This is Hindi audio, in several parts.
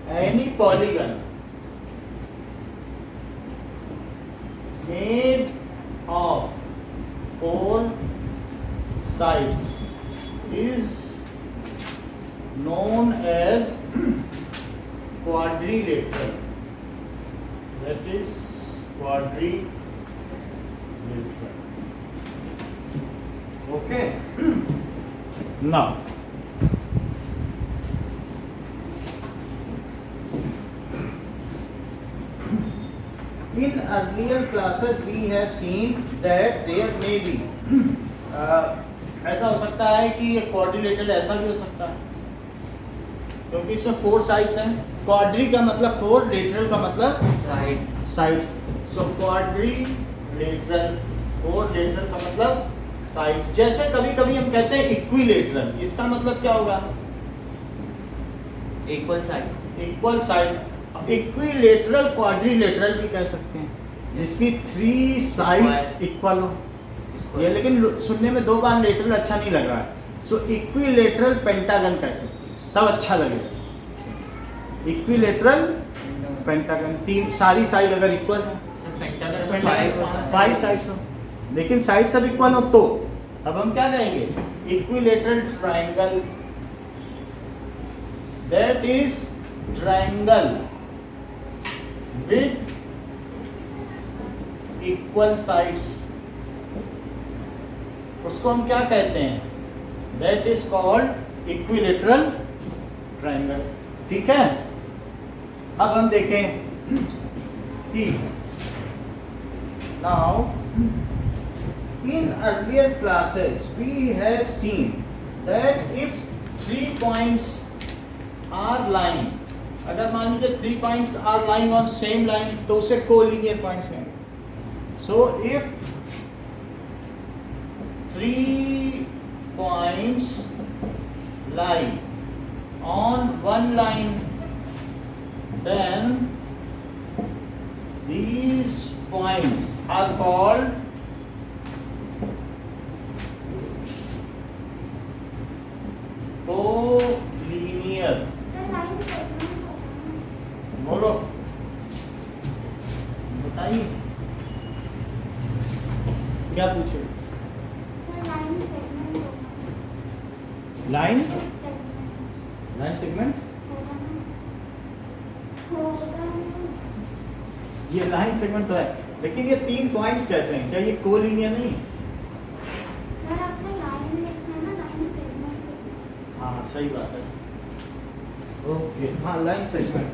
any polygon made of 4 sides is known as quadrilateral. That is quadrilateral. Okay. Now, in earlier classes we have seen that there may be ऐसा हो सकता है कि ये क्वाड्रिलेटरल ऐसा भी हो सकता है, क्योंकि इसमें 4 साइड्स हैं. क्वाड्री का मतलब 4, लेटरल का मतलब साइड्स. सो क्वाड्रिलेटरल, 4 लेटरल का मतलब साइड्स. जैसे कभी कभी हम कहते हैं इक्विलेटरल, इसका मतलब क्या होगा? Equal sides. इक्विलेटरल क्वाड्रिलेटरल भी कह सकते हैं, जिसकी 3 साइड्स इक्वल हो. ये लेकिन सुनने में 2 बार लेटरल अच्छा नहीं लग रहा है. सो इक्विलेटरल पेंटागन कह सकते हैं, तब अच्छा लगेगा. इक्विलेटरल पेंटागन, 3 सारी साइड अगर इक्वल है, 5 साइड्स हो, लेकिन साइड सब इक्वल हो तो अब हम क्या कहेंगे? Equilateral triangle. That is triangle with equal sides. उसको हम क्या कहते हैं? That is called equilateral triangle. ठीक है. अब हम देखें कि now in earlier classes we have seen that if 3 points are lying, अगर मान लीजिए 3 points are lying on same line, तो उसे कोलिनियर पॉइंट्स कहेंगे. So if 3 points lie on one line, then these points are called collinear. बोलो, बताइए क्या पूछे? Line segment. ये लाइन सेगमेंट तो है, लेकिन ये 3 पॉइंट्स कैसे हैं? क्या ये कोलिनियर नहीं? हाँ सही बात है. ओके. हाँ लाइन सेगमेंट.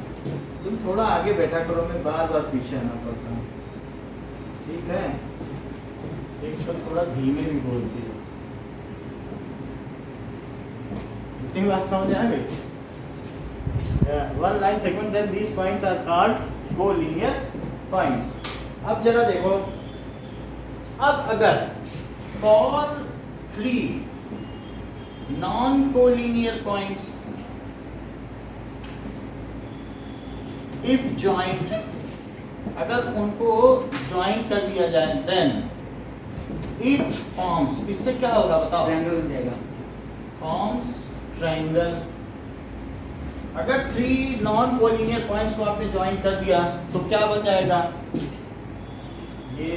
तुम थोड़ा आगे बैठा करो, मैं बार बार पीछे आना पड़ता हूँ. ठीक है. एक तो थोड़ा धीमे भी बोलती है. इतनी बात समझ आ गई? One line segment, then these points are called collinear points. अब जरा देखो, अब अगर for 3 non-collinear points, if joined, अगर उनको ज्वाइन कर दिया जाए, then it forms, इससे क्या होगा बताओ? ट्रायंगल बन जाएगा. Forms triangle. अगर 3 non-collinear points को आपने ज्वाइन कर दिया तो क्या बन जाएगा? ये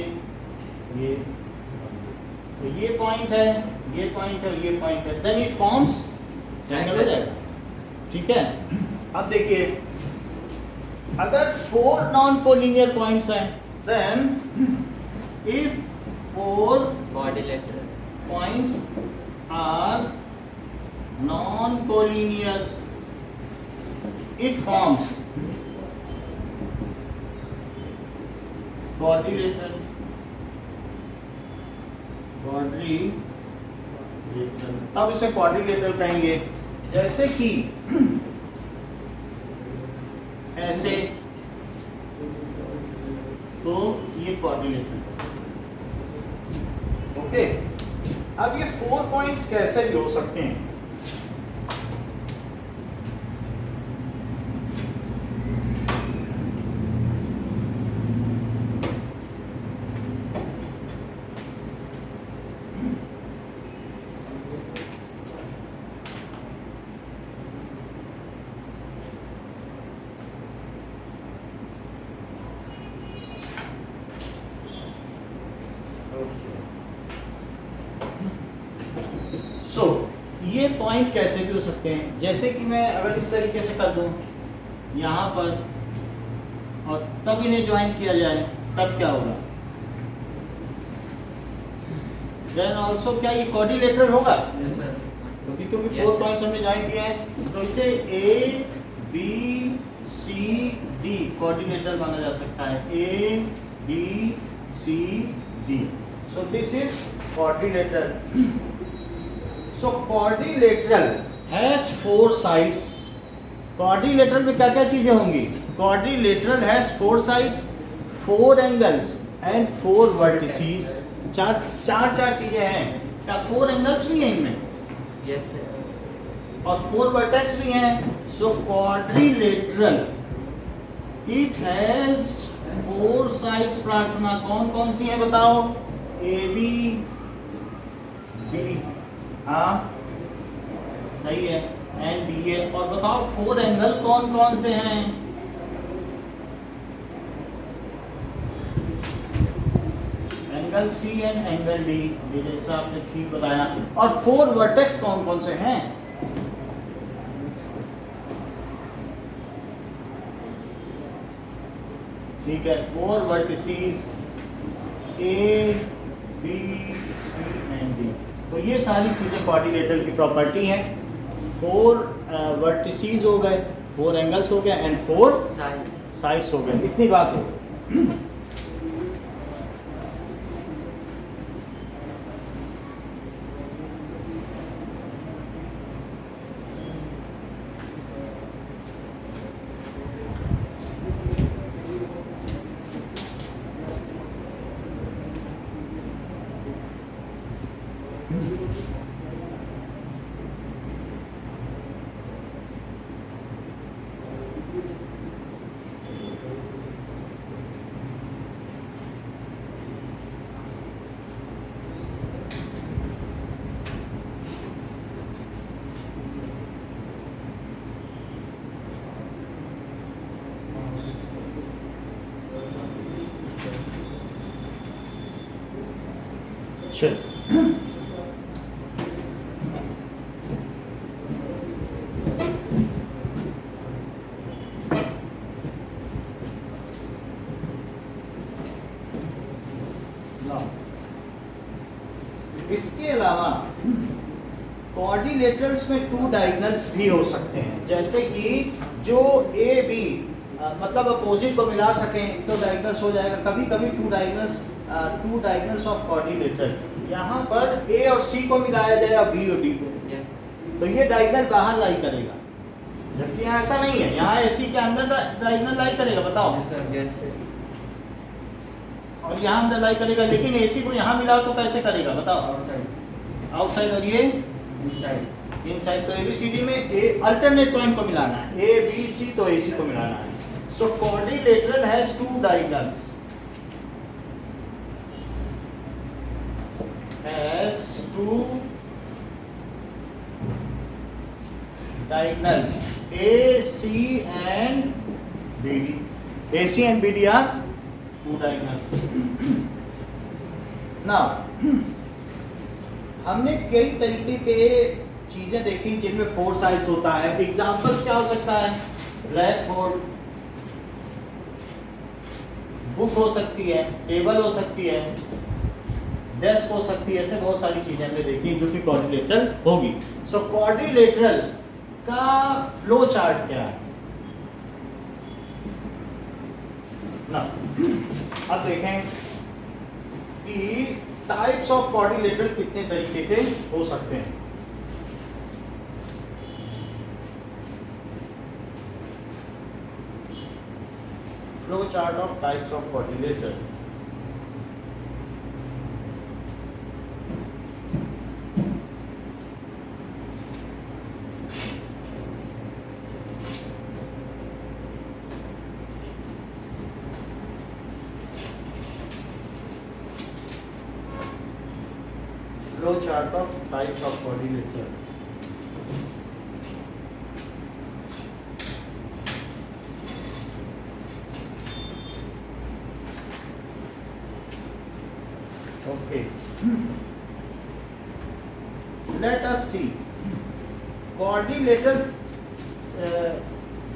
तो ये पॉइंट है, ये पॉइंट है, ये पॉइंट है, देन इट फॉर्म्स ट्रायंगल हो जाएगा. ठीक है. अब देखिए, अगर 4 नॉन कोलिनियर पॉइंट्स हैं, then if 4 quadrilateral points are non-collinear, it forms quadrilateral. अब इसे क्वाड्रिलेटरल कहेंगे. जैसे कि ऐसे, तो ये क्वाड्रिलेटरल. ओके. अब ये 4 पॉइंट्स कैसे भी हो सकते हैं? पॉइंट कैसे भी हो सकते हैं, जैसे कि मैं अगर इस तरीके से कर दूं यहाँ पर और तब इन्हें ज्वाइन किया जाए, तब क्या होगा? देन ऑल्सो क्या ये क्वाड्रिलेटरल होगा? Yes sir. क्योंकि Yes, 4 sir. पॉइंट्स हमने ज्वाइन किए हैं, तो इसे A B C D quadrilateral माना जा सकता है। A B C D, so this is quadrilateral. So quadrilateral has 4 sides. Quadrilateral में क्या क्या चीजें होंगी? Quadrilateral has 4 sides, 4 angles and 4 vertices. चार चीजें हैं। क्या 4 एंगल्स भी हैं इनमें? Yes sir. और 4 वर्टेक्स भी हैं। सो क्वाड्रिलेटरल इट हैज 4 साइड्स। प्रार्थना कौन कौन सी है बताओ? ए बी बी, हाँ सही है, एंड डी है। और बताओ 4 एंगल कौन कौन से हैं? Angle C and angle D, ये जैसा आपने ठीक बताया। और 4 वर्टेक्स कौन कौन से हैं? ठीक है, 4 vertices A B C and D. तो ये सारी चीजें क्वाड्रिलेटरल की प्रॉपर्टी हैं। 4 वर्टिसेस हो गए, 4 एंगल्स हो गए एंड 4 साइड्स हो गए। इतनी बात हो। चल इसके अलावा क्वाड्रिलेटरल्स में 2 डायगोनल्स भी हो सकते हैं, जैसे कि जो ए बी मतलब अपोजिट को मिला सकें तो डायगोनल्स हो जाएगा। कभी कभी 2 डायगोनल्स ऑफ क्वाड्रिलेटरल, यहाँ पर ए और सी को मिलाया जाए और बी और डी को, तो ये डायगोनल बाहर लाई करेगा, जबकि यहाँ ऐसा नहीं है। यहाँ एसी के अंदर डायगोनल लाई करेगा, बताओ। Yes sir. Yes sir. और यहाँ अंदर लाई करेगा, लेकिन एसी को यहाँ मिलाओ तो कैसे करेगा बताओ? आउटसाइड। आउटसाइड। और ये इनसाइड। इनसाइड। तो एबीसीडी में ए अल्टरनेट पॉइंट को मिलाना है, ए बी सी तो एसी को मिलाना है। So quadrilateral has 2 diagonals, has 2 diagonals, A C and B D. A C and B D are 2 diagonals. Now हमने कई तरीके के चीजें देखी जिनमें 4 साइड्स होता है। एग्जांपल्स क्या हो सकता है? ब्लैक बोर्ड, बुक हो सकती है, टेबल हो सकती है, डेस्क हो सकती है। ऐसे बहुत सारी चीजें हमने देखी जो कि क्वाड्रिलेटरल होगी। सो क्वाड्रिलेटरल का फ्लो चार्ट क्या है ना? अब देखें कि टाइप्स ऑफ क्वाड्रिलेटरल कितने तरीके के हो सकते हैं। Flow chart of types of quadrilateral. Flow chart of types of quadrilateral. Okay. Let us see quadrilateral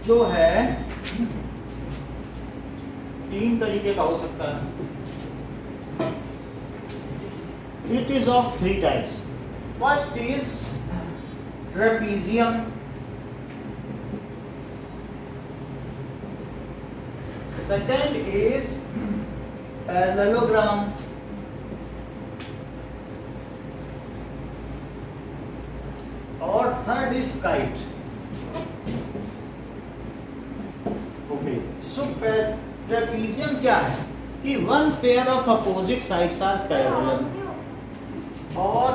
जो है 3 तरीके का हो सकता है. It is of 3 types. First is trapezium, second is parallelogram, और third is kite. Okay, so trapezium क्या है कि one pair of opposite sides are parallel. और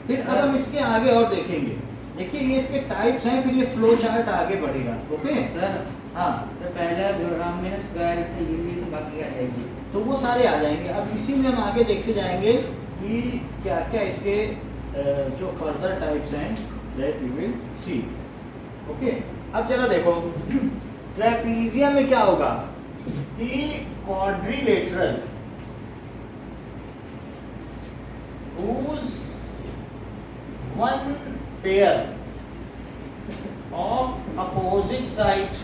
फिर अगर हम इसके आगे और देखेंगे, देखिए ये इसके टाइप्स हैं, फिर ये फ्लो चार्ट आगे बढ़ेगा. ओके सर, हाँ, तो पहला जो राम में स्क्वायर से ये सब बाकी आ जाएगी. तो वो सारे आ जाएंगे. अब इसी में हम आगे देखते जाएंगे कि क्या क्या इसके जो फर्दर टाइप्स हैं, that we will see. Okay, अब जरा देखो ट्रेपीजियम में क्या होगा कि quadrilateral whose one pair of opposite side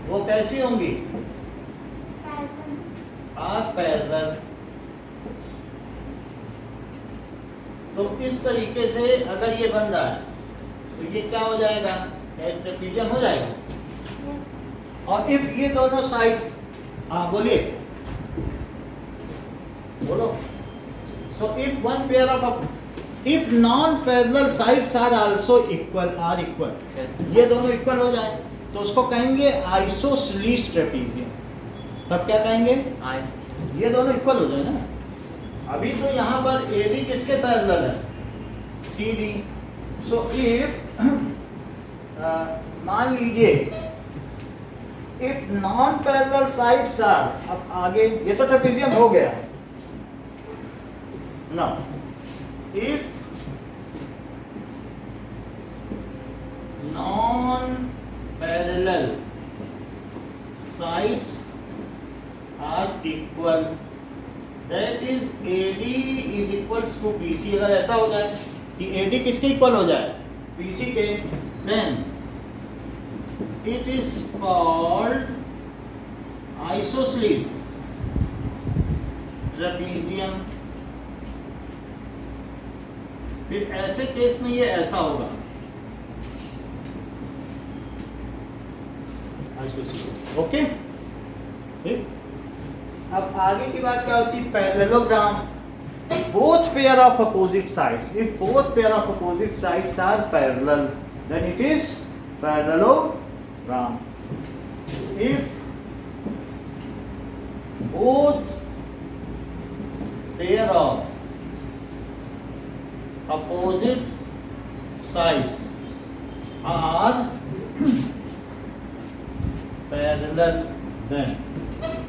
वो कैसी होंगी? Are parallel. तो इस तरीके से अगर ये बन रहा है तो ये क्या हो जाएगा? ट्रेपीजियम हो जाएगा. और इफ ये दोनों साइड्स, हाँ बोलिए, बोलो. So if one pair of, if non parallel sides are also equal, are equal, ये दोनों इक्वल हो जाए तो उसको कहेंगे आइसोसेलेस ट्रेपीजियम. तब क्या कहेंगे? ये दोनों इक्वल हो जाए ना. अभी तो यहाँ पर ए बी किसके पैरेलल है? सी डी. सो इफ मान लीजिए if non parallel sides are, अब आगे ये तो ट्रेपीजियम हो गया. Now, if non-parallel sides are equal, that is AD is equals to BC. अगर ऐसा हो जाए कि AD किसके इक्वल हो जाए? BC के, then it is called isosceles trapezium. फिर ऐसे केस में ये ऐसा होगा. ओके, अब आगे की बात क्या होती है? Parallelogram. Both pair of opposite sides, if both pair of opposite sides are parallel then it is parallelogram. If both pair of opposite sides are parallel then,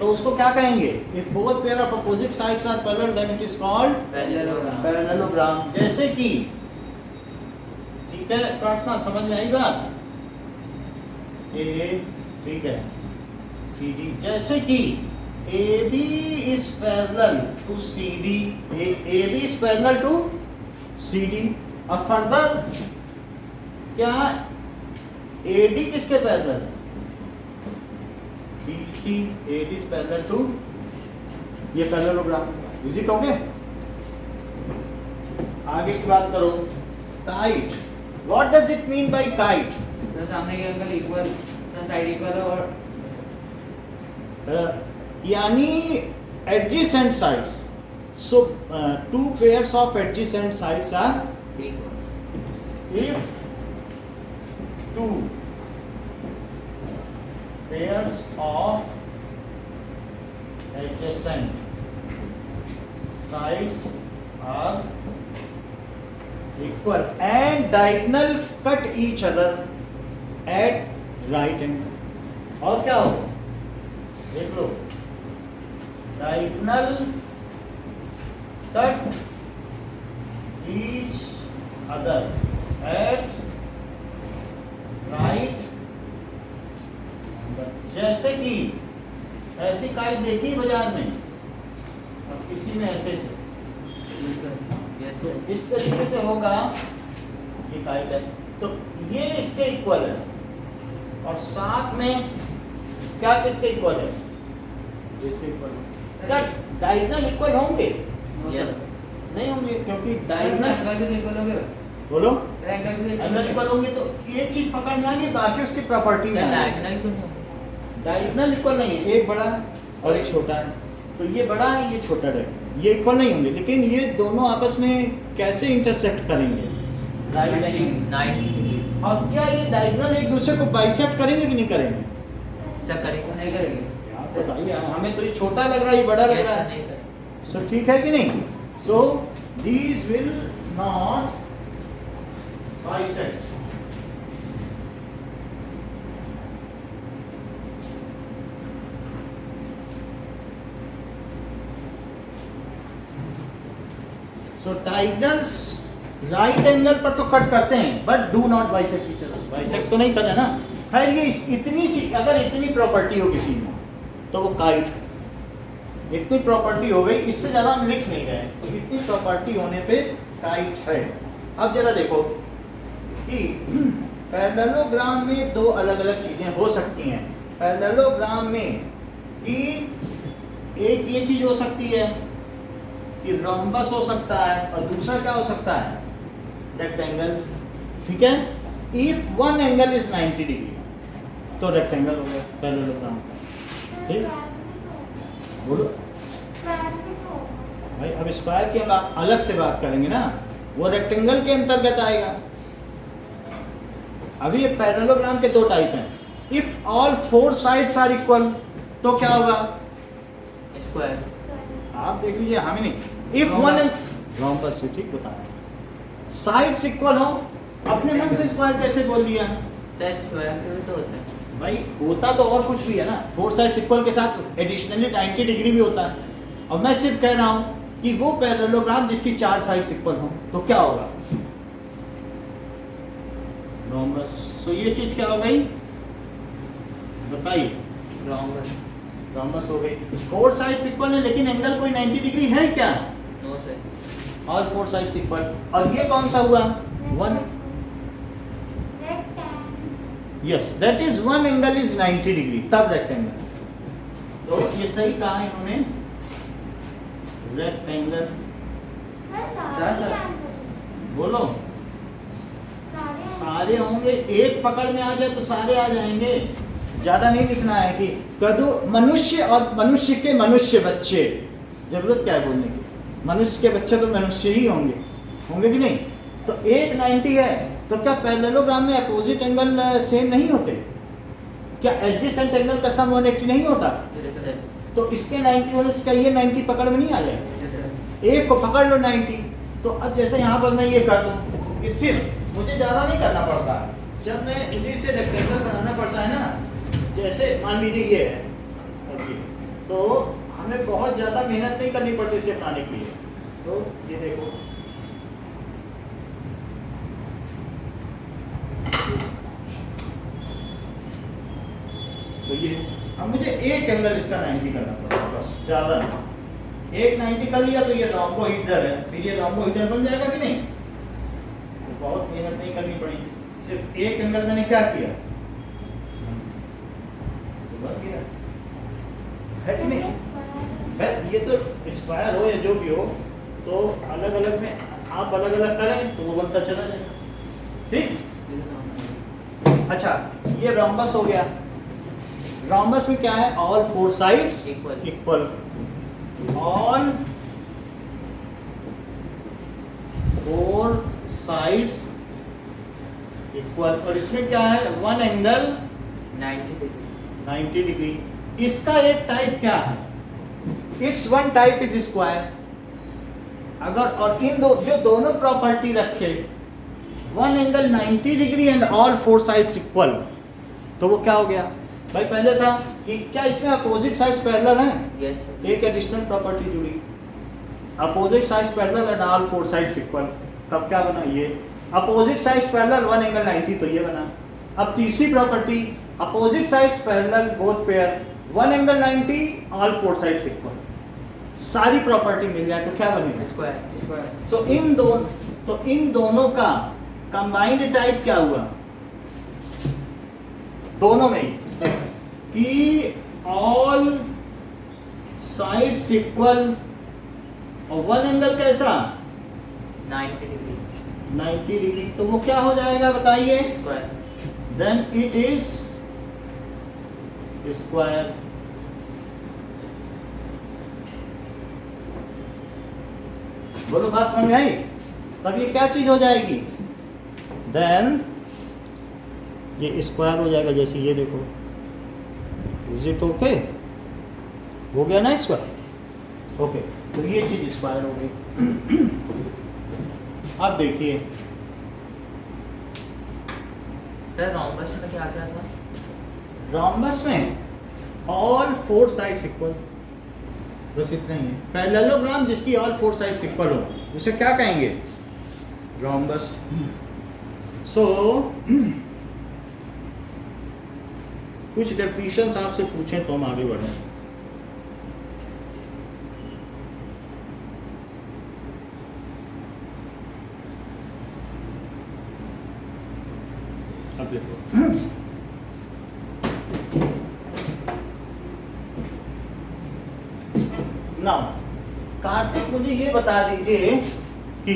तो उसको क्या कहेंगे? if both pair of opposite sides are parallel then it is called parallelogram. जैसे कि, ठीक है, प्रार्थना समझ में आई बात? ए, ठीक है, सी डी. जैसे कि AB is parallel to CD, AB is parallel to CD. और फर्दर क्या AD किसके parallel? BC. AD is parallel to, ये पैरेललोग्राम. Is it okay? आगे की बात करो. Kite. What does it mean by kite? तो सामने के एंगल इक्वल, साइड इक्वल और यानी adjacent sides. So, two pairs of adjacent sides are equal. if two pairs of adjacent sides are equal and diagonal cut each other at right angle. और क्या हो? देख लो, diagonal cut each other at right. जैसे कि ऐसी काइट देखी बाजार में, अब किसी ने ऐसे से Yes, तो sir. इस तरीके से होगा, ये काइट है तो ये इसके इक्वल है, और साथ में क्या किसके इक्वल है, ये इसके इक्वल है। क्या डायगोनल इक्वल होंगे? No, Yes. sir. नहीं होंगे, क्योंकि डायगोनल, एंगल भी इक्वल हो गया। बोलो, एंगल भी एंगल इक्वल होंगे तो ये चीज पकड़ में आ गई, बाकी उसकी प्रॉपर्टी में डायगोनल क्यों नहीं होगा? डायगोनल इक्वल नहीं है, एक बड़ा है और एक छोटा है, तो ये बड़ा है ये छोटा है, ये इक्वल नहीं होंगे, लेकिन ये दोनों आपस में कैसे इंटरसेक्ट करेंगे? डायगोनल। 90 डिग्री और क्या ये डायगोनल एक दूसरे को बाइसेक्ट करेंगे कि नहीं करेंगे? सर करेगा? नहीं करेंगे। यार बताइए, हमें तो ये छोटा लग रहा है, ये बड़ा लग Yes, रहा sir, है, नहीं करेगा। सो ठीक है कि नहीं? So these will not bisect. So diagonals right angle पर तो कट करते हैं, but do not bisect each other. Bisect तो नहीं करे ना। खैर ये इतनी सी, अगर इतनी प्रॉपर्टी हो किसी में तो वो काइट, इतनी प्रॉपर्टी हो गई, इससे ज़्यादा हम लिख नहीं रहे, तो इतनी प्रॉपर्टी होने पे काइट है। अब जरा देखो कि पैरेललोग्राम में दो अलग अलग चीज़ें हो सकती हैं। पैरेललोग्राम में कि एक ये चीज़ हो सकती है कि रोम्बस हो सकता है, और दूसरा क्या हो सकता है? रेक्टेंगल। ठीक है, if one angle is 90 degree तो रेक्टेंगल हो गया पैरेललोग्राम का। ठीक, बोलो भाई, अब स्क्वायर की हम अलग से बात करेंगे ना, वो रेक्टेंगल के अंतर्गत आएगा। अभी ये पैरेललोग्राम के दो टाइप हैं। If all four sides are equal तो क्या होगा? स्क्वायर। आप देख लीजिए, हमें नहीं। इफ वन रोम्बस से, ठीक बताया। साइड्स इक्वल हो, अपने मन से स्क्वायर कैसे बोल दिया? सर स्क्वायर भी तो होता है। भाई होता तो और कुछ भी है ना, फोर साइड्स इक्वल के साथ एडिशनली 90 डिग्री भी होता है। और मैं सिर्फ कह रहा हूं कि वो पैरेललोग्राम जिसकी चार साइड्स इक्वल हो तो क्या होगा? रोम्बस। सो ये चीज क्या हो गई बताइए? रोम्बस। रोम्बस हो गई। फोर साइड्स इक्वल है, लेकिन एंगल कोई 90 डिग्री है क्या? No sir. All four sides equal. और ये कौन सा हुआ? One. Yes, that is one angle is 90 degree, तब रेक्टेंगल। तो ये सही कहा इन्होंने, रेक्टेंगल। बोलो, सारे होंगे, एक पकड़ में आ जाए तो सारे आ जाएंगे। ज्यादा नहीं लिखना है कि कदू मनुष्य और मनुष्य के मनुष्य बच्चे, जरूरत क्या है बोलने की? मनुष्य के बच्चे तो मनुष्य ही होंगे, होंगे कि नहीं? तो 890 है, तो क्या पैरेललोग्राम में अपोजिट एंगल सेम नहीं होते? क्या एडजेसेंट एंगल का सम 180 नहीं होता? Yes sir. तो इसके 90 होने से क्या ये 90 पकड़ में नहीं आ जाए? Yes, sir. एक को पकड़ लो 90। तो अब जैसे यहाँ पर मैं ये कर दूँ कि सिर्फ मुझे ज़्यादा नहीं करना पड़ता, जब मैं मुझे इसे रेक्टेंगल बनाना पड़ता है ना, जैसे मान लीजिए ये है, ओके, तो हमें बहुत ज़्यादा मेहनत नहीं करनी पड़ती इसे बनाने के लिए। तो ये देखो, तो ये अब मुझे एक एंगल इसका 90 करना पड़ेगा, बस ज़्यादा नहीं। एक 90 कर लिया तो ये रोम्बोहीड्रल है, फिर ये रोम्बोहीड्रल बन जाएगा कि नहीं? तो बहुत मेहनत नहीं करनी पड़ी, सिर्फ एक एंगल मैंने क्या किया तो बन गया, है कि नहीं? है, ये तो स्क्वायर हो या जो भी हो, तो अलग अलग में आप अलग अलग करें तो वो बनता चला जाएगा। ठीक, अच्छा, ये रोम्बस हो गया। रोम्बस में क्या है? All four sides Equal. Equal, all four sides equal. और इसमें क्या है? One angle 90 degree. 90 डिग्री। इसका एक टाइप क्या है? It's one type is square. अगर और इन दो जो दोनों प्रॉपर्टी रखे, one angle 90 degree and all four sides equal, तो वो क्या हो गया? भाई पहले था कि क्या इसमें अपोजिट साइड्स पैरेलल हैं? Yes sir. एक एडिशनल प्रॉपर्टी जुड़ी, opposite sides parallel and all four sides equal, तब क्या बना? ये opposite sides parallel, one angle 90, तो ये बना। अब तीसरी property, opposite sides parallel both pair, one angle 90, all four sides equal. सारी प्रॉपर्टी मिल जाए तो क्या बनेगा? स्क्वायर। स्क्वायर। सो इन दोनों का कंबाइंड टाइप क्या हुआ? दोनों में ही कि ऑल साइड्स इक्वल और वन एंगल कैसा? 90 डिग्री 90 डिग्री। तो वो क्या हो जाएगा बताइए? Square. Then it is square. बोलो बात समझ में आई? तब ये क्या चीज हो जाएगी? देन ये स्क्वायर हो जाएगा। जैसे ये देखो, इज इट ओके? हो गया ना स्क्वायर? ओके, तो ये चीज स्क्वायर हो गई। अब देखिए सर रोम्बस में क्या क्या था? रोम्बस में ऑल फोर साइड्स इक्वल, बस इतना ही है। पैरेललोग्राम जिसकी ऑल फोर साइड्स इक्वल हो उसे क्या कहेंगे? रोम्बस। सो कुछ डेफिनेशंस आपसे पूछें तो हम आगे बढ़ें। अब देखो, नाउ कार्तिक मुझे ये बता दीजिए कि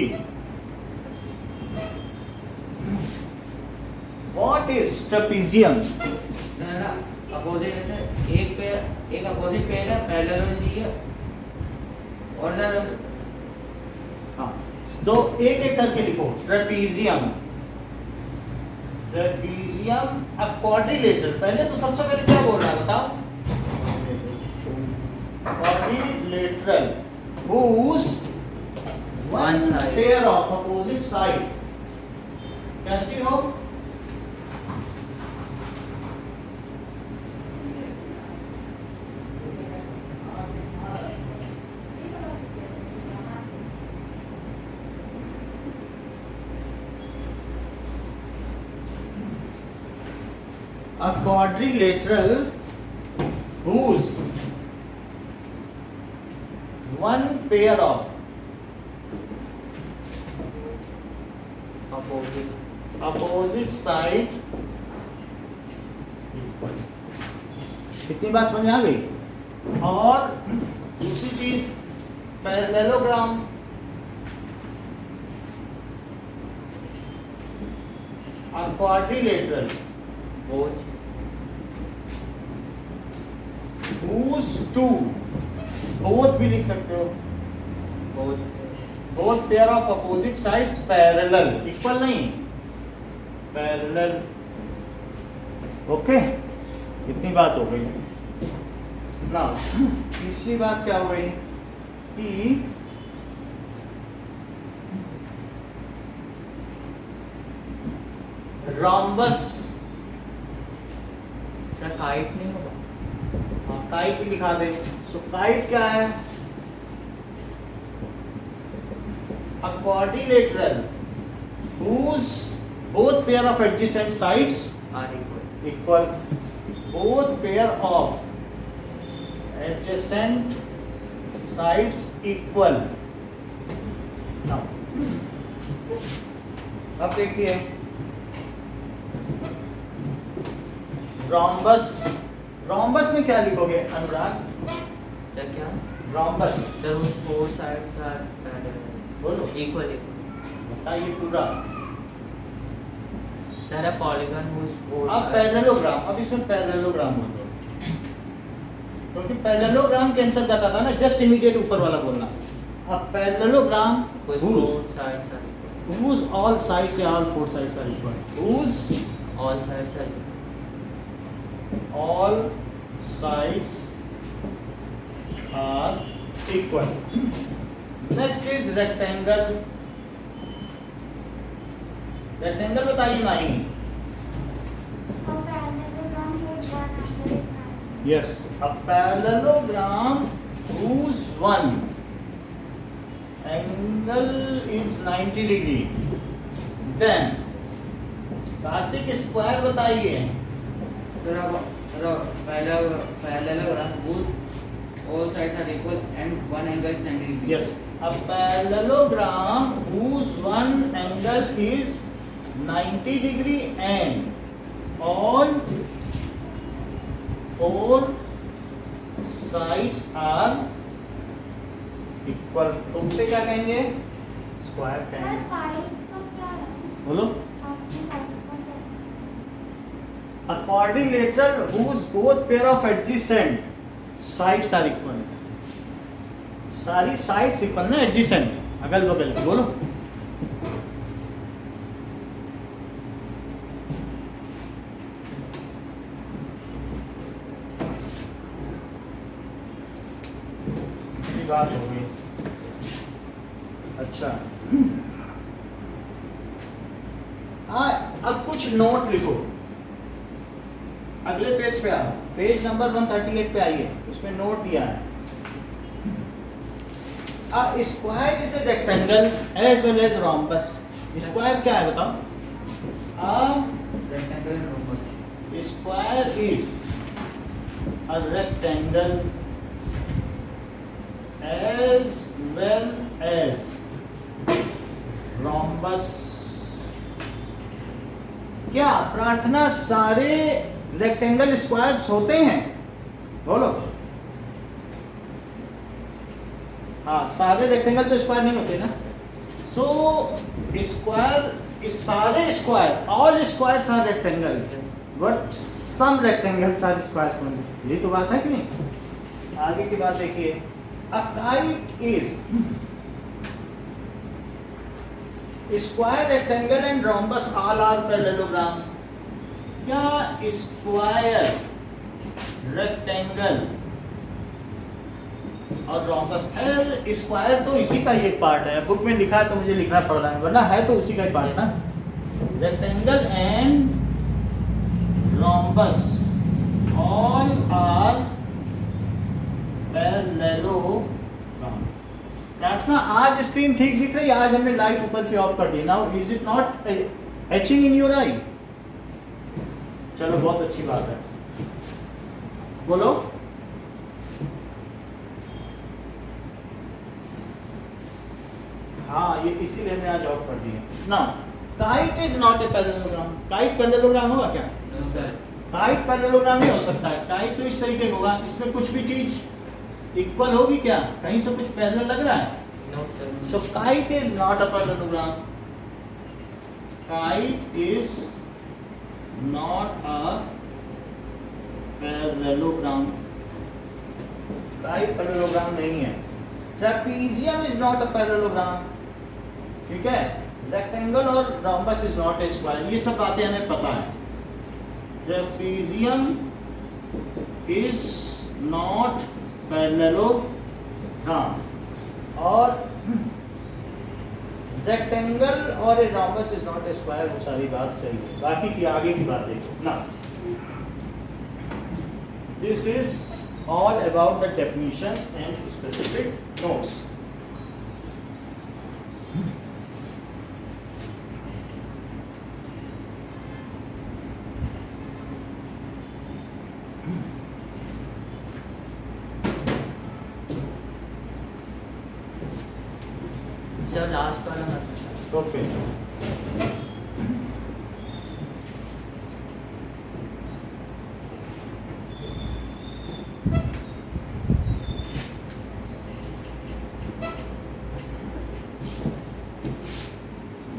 व्हाट इज ट्रेपेजियम? अपोजिट है सर, एक अपोजिट पेयर है, पैरेलल चाहिए और सर हाँ, तो एक एक करके लिखो। ट्रेपेजियम, ट्रेपेजियम अब क्वाड्रिलेटरल। पहले तो सबसे पहले क्या बोल रहा है बताओ? Quadrilateral whose one One side. pair of opposite side कैसी हो? A quadrilateral whose one pair of opposite side equal। कितनी बात समझ में आ गई? और दूसरी चीज parallelogram, a quadrilateral both whose two, both भी लिख सकते हो, both both pair of opposite sides parallel, equal नहीं, parallel। ओके, इतनी बात हो गई ना। तीसरी बात क्या हो गई कि रोम्बस, सर काइट नहीं होगा? काइट भी लिखा दे। सो काइट क्या है? A quadrilateral whose both pair of adjacent sides are equal equal, both pair of adjacent sides equal। now अब देखिए रोम्बस, रोम्बस में क्या लिखोगे अनुराग? सर क्या? रोम्बस सर उस फोर साइड्स आर बोलो, इक्वल बताइए पूरा। Sir a polygon whose four अब पैरेललोग्राम, अब इसमें पैरेललोग्राम बोल दो, क्योंकि पैरेललोग्राम के अंतर्गत आता ना, जस्ट इमीडिएट ऊपर वाला बोलना। अब parallelogram whose four sides are equal, whose all sides या all four sides are equal, whose all sides are equal, all sides are equal। Next is rectangle. Rectangle बताइए Mahi. Yes, a parallelogram whose one angle is 90 degree, then Kartik square बताइए। Parallelogram whose all sides are equal and one angle is 90 degrees. Yes. A parallelogram whose one angle is 90 degree and all four sides are equal. तो उसे क्या कहेंगे? स्क्वायर कहेंगे. बोलो. A quadrilateral whose both pair of adjacent sides are equal. सारी साइड्स इक्वल ना, एडजेसेंट, अगल बगल की. बोलो. बात हो गई. अच्छा, अब कुछ नोट लिखो. अगले पेज पे आओ, पेज नंबर 138 पे आइए, उसमें नोट दिया है. A square is a rectangle as well as rhombus. Square क्या है बताओ? Rectangle and rhombus. A square is a rectangle as well as rhombus. क्या प्रार्थना सारे रेक्टेंगल स्क्वायर्स होते हैं? बोलो. हाँ, सारे रेक्टेंगल तो स्क्वायर नहीं होते ना. सो स्क्वायर, सारे square, all squares are rectangle but some rectangles are squares only. यही तो बात है कि नहीं? आगे की बात देखिए. A kite is square, rectangle and rhombus all are parallelogram. क्या स्क्वायर, रेक्टेंगल और रोम्बस है? स्क्वायर तो इसी का ही एक पार्ट है. बुक में लिखा है तो मुझे लिखना पड़ रहा है, वरना है तो उसी का ही पार्ट ना. Rectangle and rhombus all are parallelogram. Prarthana आज स्क्रीन ठीक दिख रही है? आज हमने लाइट ऊपर की ऑफ कर दी. Now is it not aching in your eye? चलो, बहुत अच्छी बात है. बोलो. हाँ, ये इसीलिए मैं आज ऑफ कर दी है. Now kite is not a parallelogram. Kite parallelogram होगा क्या? No sir. काइट पैरेललोग्राम नहीं हो सकता है. काइट तो इस तरीके का होगा, इसमें कुछ भी चीज इक्वल होगी क्या? कहीं से कुछ पैरेलल लग रहा है? No, sir. So kite is not a parallelogram. Kite is not a parallelogram. Kite parallelogram नहीं है. Trapezium is not a parallelogram. ठीक है. रेक्टेंगल और rhombus is not a square. ये सब बातें हमें पता है. ट्रेपीजियम इज नॉट पैरेललोग्राम और रेक्टेंगल और a rhombus is not a square. वो सारी बात सही है. बाकी की आगे की बात देखो ना. This is all about the definitions and specific notes. Sir, last वाला मत. Okay.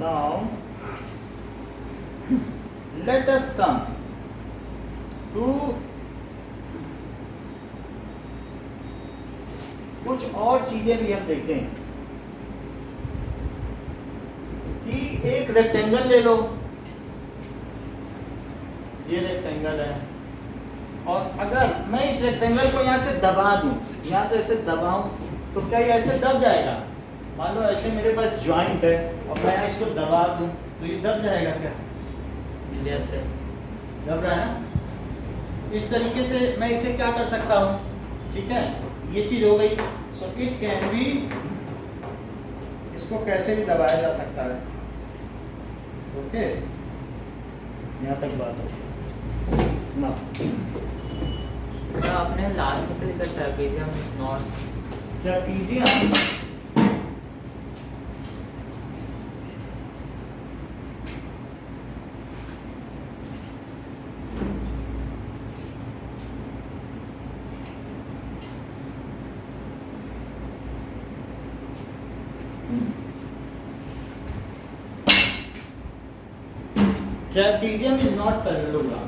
Now, let us come to कुछ और चीजें भी हम देखें कि एक रेक्टेंगल ले लो. ये रेक्टेंगल है और अगर मैं इस रेक्टेंगल को यहाँ से दबा दूं, यहाँ से ऐसे दबाऊं तो क्या ये ऐसे दब जाएगा? मान लो ऐसे मेरे पास जॉइंट है और मैं इसको दबा दूं तो ये दब जाएगा क्या? Yes, sir. दब रहा है ना. इस तरीके से मैं इसे क्या कर सकता हूँ? ठीक है, ये चीज हो गई. सो इट कैन बी, इसको कैसे भी दबाया जा सकता है. ओके, यहाँ तक बात हो ना. सर आपने लास्ट में तो लिखा trapezium is not trapezium trapezium is not parallelogram.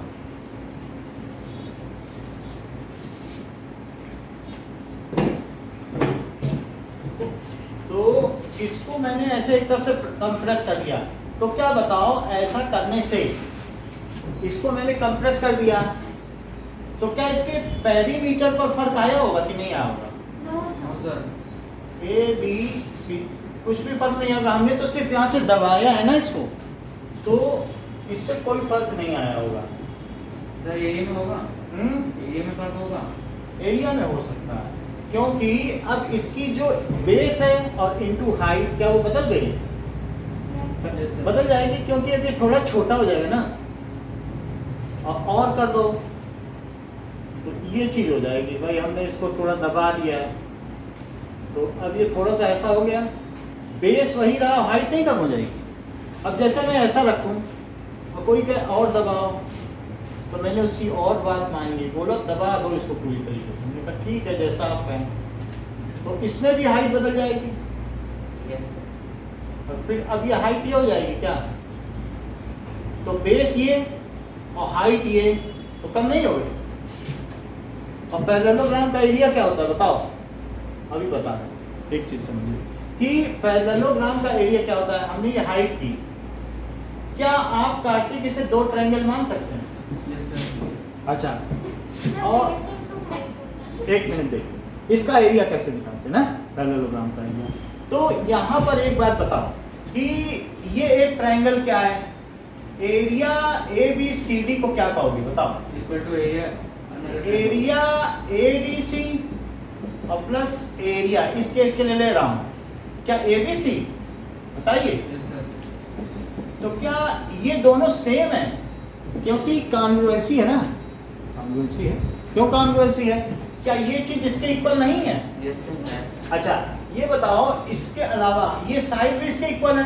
तो इसको मैंने ऐसे एक तरफ से कंप्रेस कर दिया, तो क्या बताओ ऐसा करने से इसको मैंने कंप्रेस कर दिया तो क्या इसके पेरीमीटर पर फर्क आया होगा कि नहीं आया होगा? No sir. A B C कुछ भी फर्क नहीं होगा, हमने तो सिर्फ यहाँ से दबाया है ना इसको, तो इससे कोई फर्क नहीं आया होगा। सर एरिया में होगा, एरिया में फर्क होगा, एरिया में हो सकता है क्योंकि अब इसकी जो बेस है और इनटू हाइट क्या वो बदल गई? Yes, sir. बदल जाएगी क्योंकि अब ये थोड़ा छोटा हो जाएगा ना, और कर दो तो ये चीज हो जाएगी। भाई हमने इसको थोड़ा दबा दिया तो अब ये थोड़ा सा ऐसा हो गया, बेस वही रहा, हाइट नहीं कम हो जाएगी। अब जैसे मैं ऐसा रखूं और कोई कहे और दबाओ, तो मैंने उसकी और बात मान ली, बोलो दबा दो इसको पूरी तरीके से, मैंने कहा ठीक है जैसा आप कहें, तो इसमें भी हाइट बदल जाएगी। Yes sir. और फिर अब ये हाइट ये हो जाएगी क्या, तो बेस ये और हाइट ये तो कम नहीं हो गई। और पैरेललोग्राम का एरिया क्या होता है बताओ, अभी बता रहा हूं, एक चीज समझिए कि पैरेललोग्राम का एरिया क्या होता है। हमने ये हाइट की, क्या आप कार्तिक इसे दो ट्रायंगल मान सकते हैं? Yes, sir. अच्छा, और एक मिनट देखो इसका एरिया कैसे दिखाते हैं ना, पैरेललोग्राम का एरिया। तो यहाँ पर एक बात बताओ कि ये एक ट्रायंगल क्या है, area A B C D को क्या कहोगे बताओ? Equal to area. Area A D C और प्लस एरिया, इस केस के लिए ले रहा हूँ, क्या ए बी सी बताइए? Yes, sir. तो क्या ये दोनों सेम है? क्योंकि कॉन्ग्रुएंसी है ना, कॉन्ग्रुएंसी है। क्यों कॉन्ग्रुएंसी है? क्या ये चीज इसके इक्वल नहीं है? Yes sir. अच्छा ये बताओ, इसके अलावा ये साइड भी इसके इक्वल है,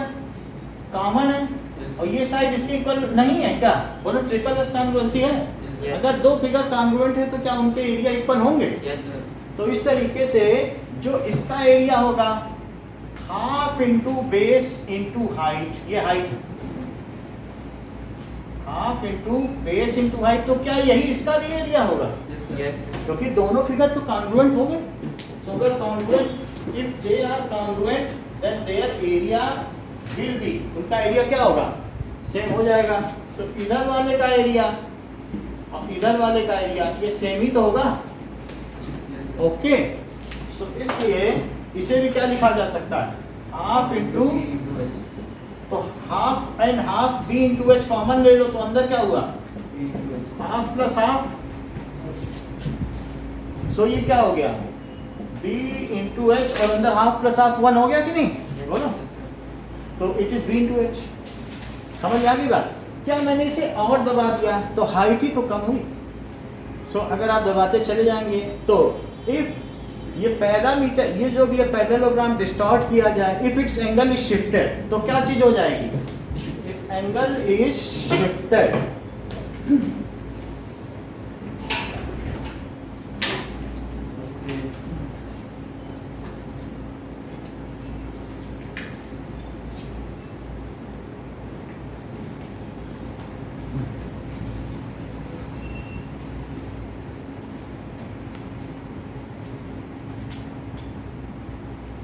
कॉमन है, Yes, और ये साइड इसके इक्वल नहीं है क्या? बोलो ट्रिपल एस कॉन्ग्रुएंसी है। Yes, अगर दो फिगर कॉन्ग्रुएंट है तो क्या उनके एरिया इक्वल होंगे? Yes sir. तो इस तरीके से जो इसका एरिया होगा half into base into height, ये height half into base into height, तो क्या यही इसका भी एरिया होगा? Yes, sir. Yes sir. क्योंकि दोनों फिगर तो कॉन्ग्रुएंट हो गए। तो अगर congruent, if they are congruent then their area will be, उनका एरिया क्या होगा? सेम हो जाएगा। तो इधर वाले का एरिया और इधर वाले का एरिया ये सेम ही तो होगा। Yes, sir. ओके, सो इसलिए इसे भी क्या लिखा जा सकता है? Half into, B into H. तो half and half B into H common ले लो, तो अंदर क्या हुआ? B into H. Half plus half, so ये क्या हो गया? b इंटू एच, और अंदर हाफ प्लस हाफ 1 हो गया कि नहीं? Yes, बोलो, Yes, sir. तो it is b into H. समझ आ गई बात? क्या मैंने इसे और दबा दिया तो हाइट ही तो कम हुई। सो अगर आप दबाते चले जाएंगे तो इफ ये पैरामीटर, ये जो भी है पैरेललोग्राम डिस्टॉर्ट किया जाए, if it's angle is shifted, तो क्या चीज हो जाएगी? इफ एंगल इज शिफ्टेड,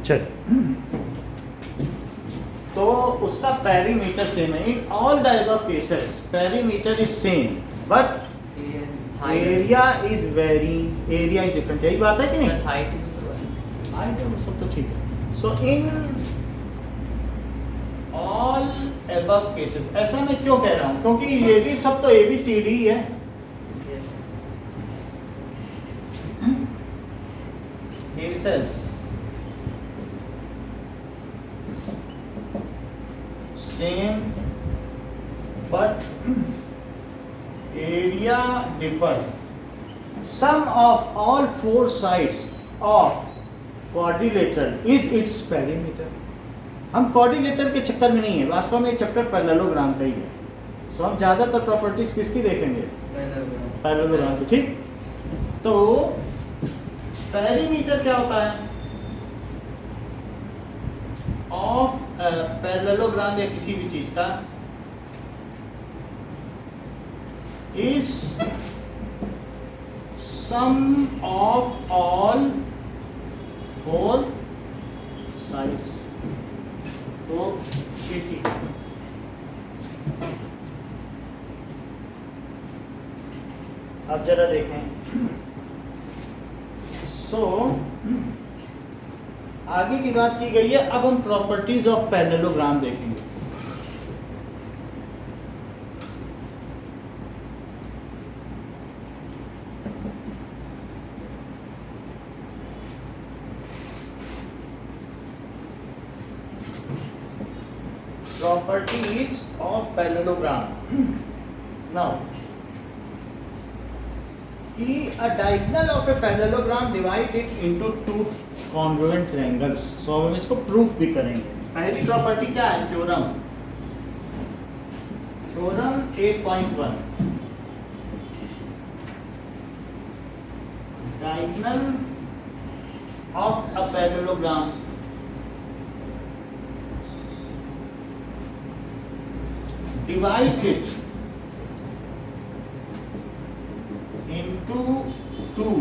चल तो उसका पेरीमीटर सेम है। In all the above cases perimeter is same but area is very, area is different. यही बात है कि नहीं? हाइट इज हाइट है वो सब तो ठीक है। सो इन ऑल अबव केसेस, ऐसा मैं क्यों कह रहा हूँ? क्योंकि ये भी सब तो ए बी सी डी है। Cases same but area differs. sum of all four sides of quadrilateral is its perimeter. हम क्वाड्रिलेटरल के चक्कर में नहीं है, वास्तव में चैप्टर पैरेललोग्राम का ही है. सो हम ज़्यादातर प्रॉपर्टीज किसकी देखेंगे? पैरेललोग्राम की. ठीक, तो पेरीमीटर क्या होता है ऑफ पैरेललोग्राम या किसी भी चीज का? Is sum of all four sides. तो ये चीज अब जरा देखें. सो आगे की बात की गई है. अब हम प्रॉपर्टीज ऑफ पैरेललोग्राम देखेंगे. Properties of parallelogram. Now, a diagonal of a parallelogram divide it into two congruent triangles. So हम इसको प्रूफ भी करेंगे. पहली प्रॉपर्टी क्या है? Theorem. Theorem 8.1. Diagonal of a parallelogram divides it into two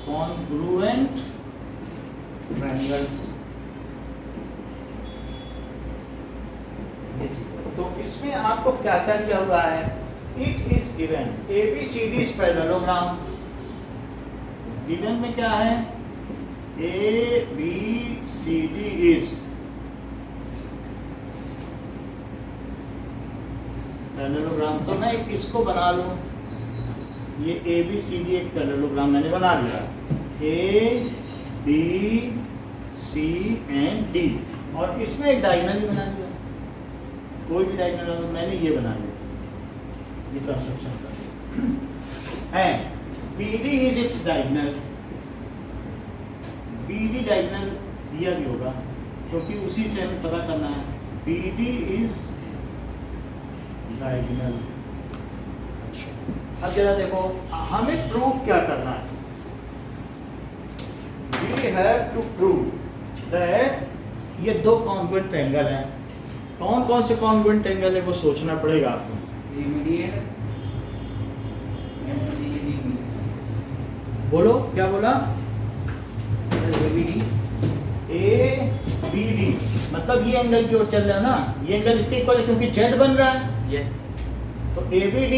congruent triangles. तो इसमें आपको क्या क्या दिया हुआ है? It is given ABCD is parallelogram. Given में क्या है? ABCD is parallelogram. तो मैं इसको बना लूं. ये ABCD एक पैरेललोग्राम मैंने बना लिया. A B C and D. और इसमें एक डायगोनल भी बना लिया. कोई भी डायगोनल मैंने ये बना लिया. ये कंस्ट्रक्शन का. And BD is its diagonal. BD diagonal दिया भी होगा क्योंकि उसी से हमें पता करना है. BD is diagonal. अब जरा देखो, हमें प्रूफ क्या करना है? We have to prove that ये दो कॉन्ग्रुएंट ट्रायंगल हैं. कौन कौन से कॉन्ग्रुएंट ट्रायंगल है वो सोचना पड़ेगा आपको. ABD and CDB. बोलो क्या बोला? ABD. ABD मतलब ये एंगल की ओर चल रहा है ना. ये एंगल इसके इक्वल है क्योंकि Z बन रहा है. Yes. तो ABD.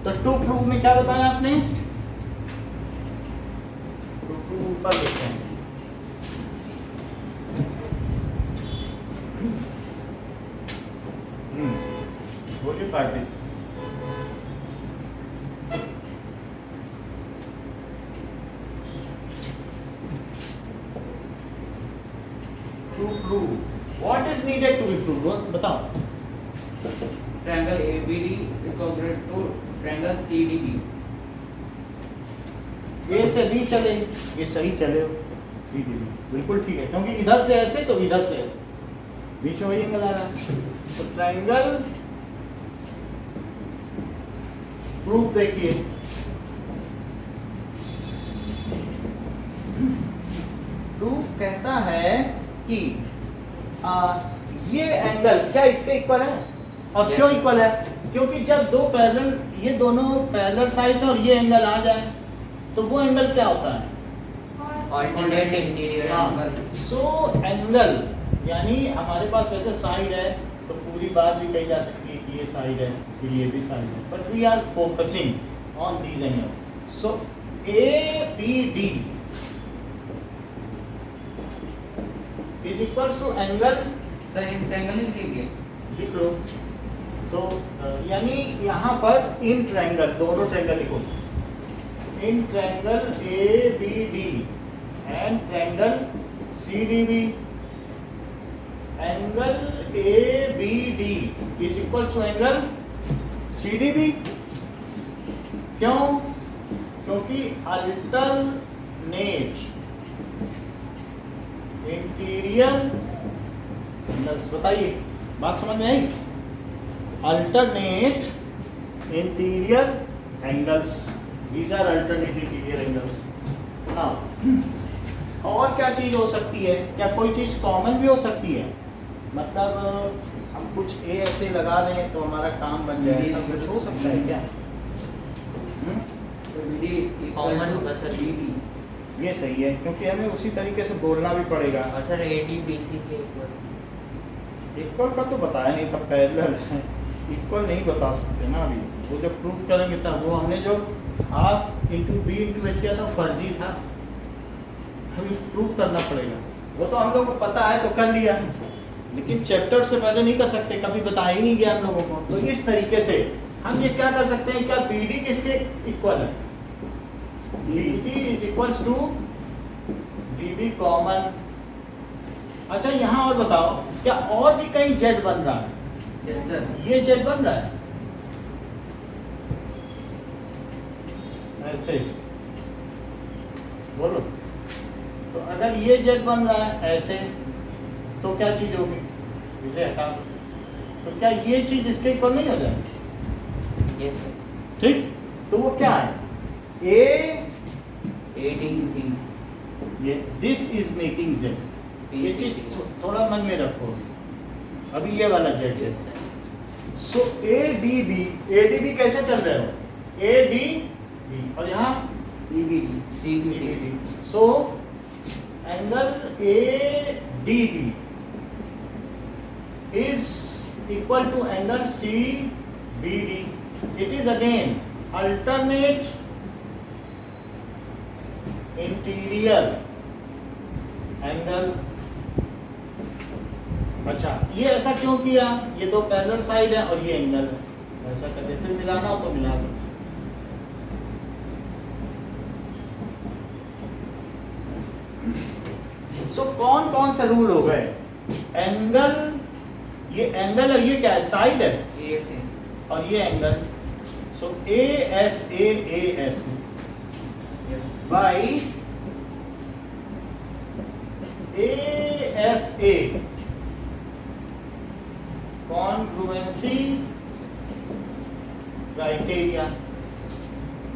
तो टू प्रूफ में क्या बताया आपने? टू ऊपर लिखते हैं. बोलिए Karthik. To prove what is needed to be prove. बताओ. Triangle ABD is congruent to triangle CDB. A से बी चले, ये सही चले. CDB बिल्कुल ठीक है क्योंकि इधर से ऐसे तो इधर से ऐसे, बीच में वही एंगल आ रहा है. तो ट्रायंगल प्रूफ देखिए. प्रूफ कहता है कि ये एंगल क्या इसके इक्वल है. और क्यों इक्वल है? क्योंकि जब दो पैरेलल, ये दोनों पैरेलल साइड्स और ये एंगल आ जाए तो वो एंगल क्या होता है? Alternate interior angle. So angle यानी हमारे पास वैसे साइड है तो पूरी बात भी कही जा सकती है कि ये साइड है फिर ये भी साइड है. But we are focusing on these angle. So ABD is equals to angle. Sir in triangle लिख लीजिए. लिख लो. तो यानी यहाँ पर इन ट्रायंगल, दोनों ट्रायंगल लिखो. In triangle ABD and triangle CDB. Angle ABD is equal to angle CDB. क्यों? क्योंकि अल्टरनेट इंटीरियर एंगल्स, बताइए बात समझ में आई? Alternate interior angles, these are alternate interior angles. Now और क्या चीज हो सकती है? क्या कोई चीज कॉमन भी हो सकती है? मतलब हम कुछ ए ऐसे लगा दें तो हमारा काम बन जाए, ऐसा कुछ हो सकता है क्या? तो BD कॉमन होगा सर BD। ये सही है, क्योंकि हमें उसी तरीके से बोलना भी पड़ेगा। और सर ADBC के ऊपर इक्वल का तो बताया नहीं था, पैरेलल है, इक्वल नहीं बता सकते ना अभी। वो जब प्रूफ करेंगे तब, वो हमने जो half into B into S किया था फर्जी था, अभी प्रूफ करना पड़ेगा। वो तो हम लोग को पता है तो कर लिया, लेकिन चैप्टर से पहले नहीं कर सकते, कभी बताया ही नहीं गया हम लोगों को। तो इस तरीके से हम ये क्या कर सकते हैं, क्या BD किसके इक्वल है? BD is equals to DB common. अच्छा यहाँ और बताओ, क्या और भी कहीं जेड बन रहा है? Yes sir. ये जेड बन रहा है ऐसे, बोलो। तो अगर ये जेड बन रहा है ऐसे, तो क्या चीज होगी? इसे हटा दो, तो क्या ये चीज इसके इक्वल नहीं हो जाएगी? यस सर ठीक, तो वो क्या है? ADB ये दिस इज मेकिंग जेड। ये चीज थोड़ा मन में रखो। अभी ये वाला जेड है, यस सर सो ADB कैसे चल रहे हो? ADB और यहाँ CBD। So angle ADB is equal to angle CBD. It is again alternate interior angle। अच्छा, ये ऐसा क्यों किया? ये दो पैरेलल साइड है और ये एंगल है, ऐसा करके फिर मिलाना हो तो मिला दो। सो कौन कौन से रूल हो गए? एंगल, ये एंगल है, ये क्या है? साइड है, ASA। और ये angle, so ASA by ASA congruency criteria,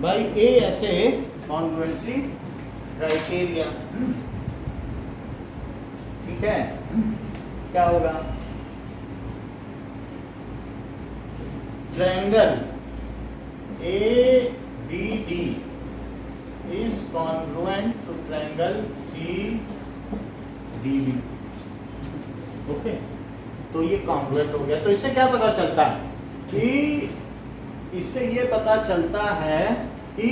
by ASA congruency criteria. ठीक है, क्या होगा? Triangle ABD is congruent to triangle CDB। Okay, तो ये कॉन्ग्रुएंट हो गया। तो इससे क्या पता चलता है? कि इससे ये पता चलता है कि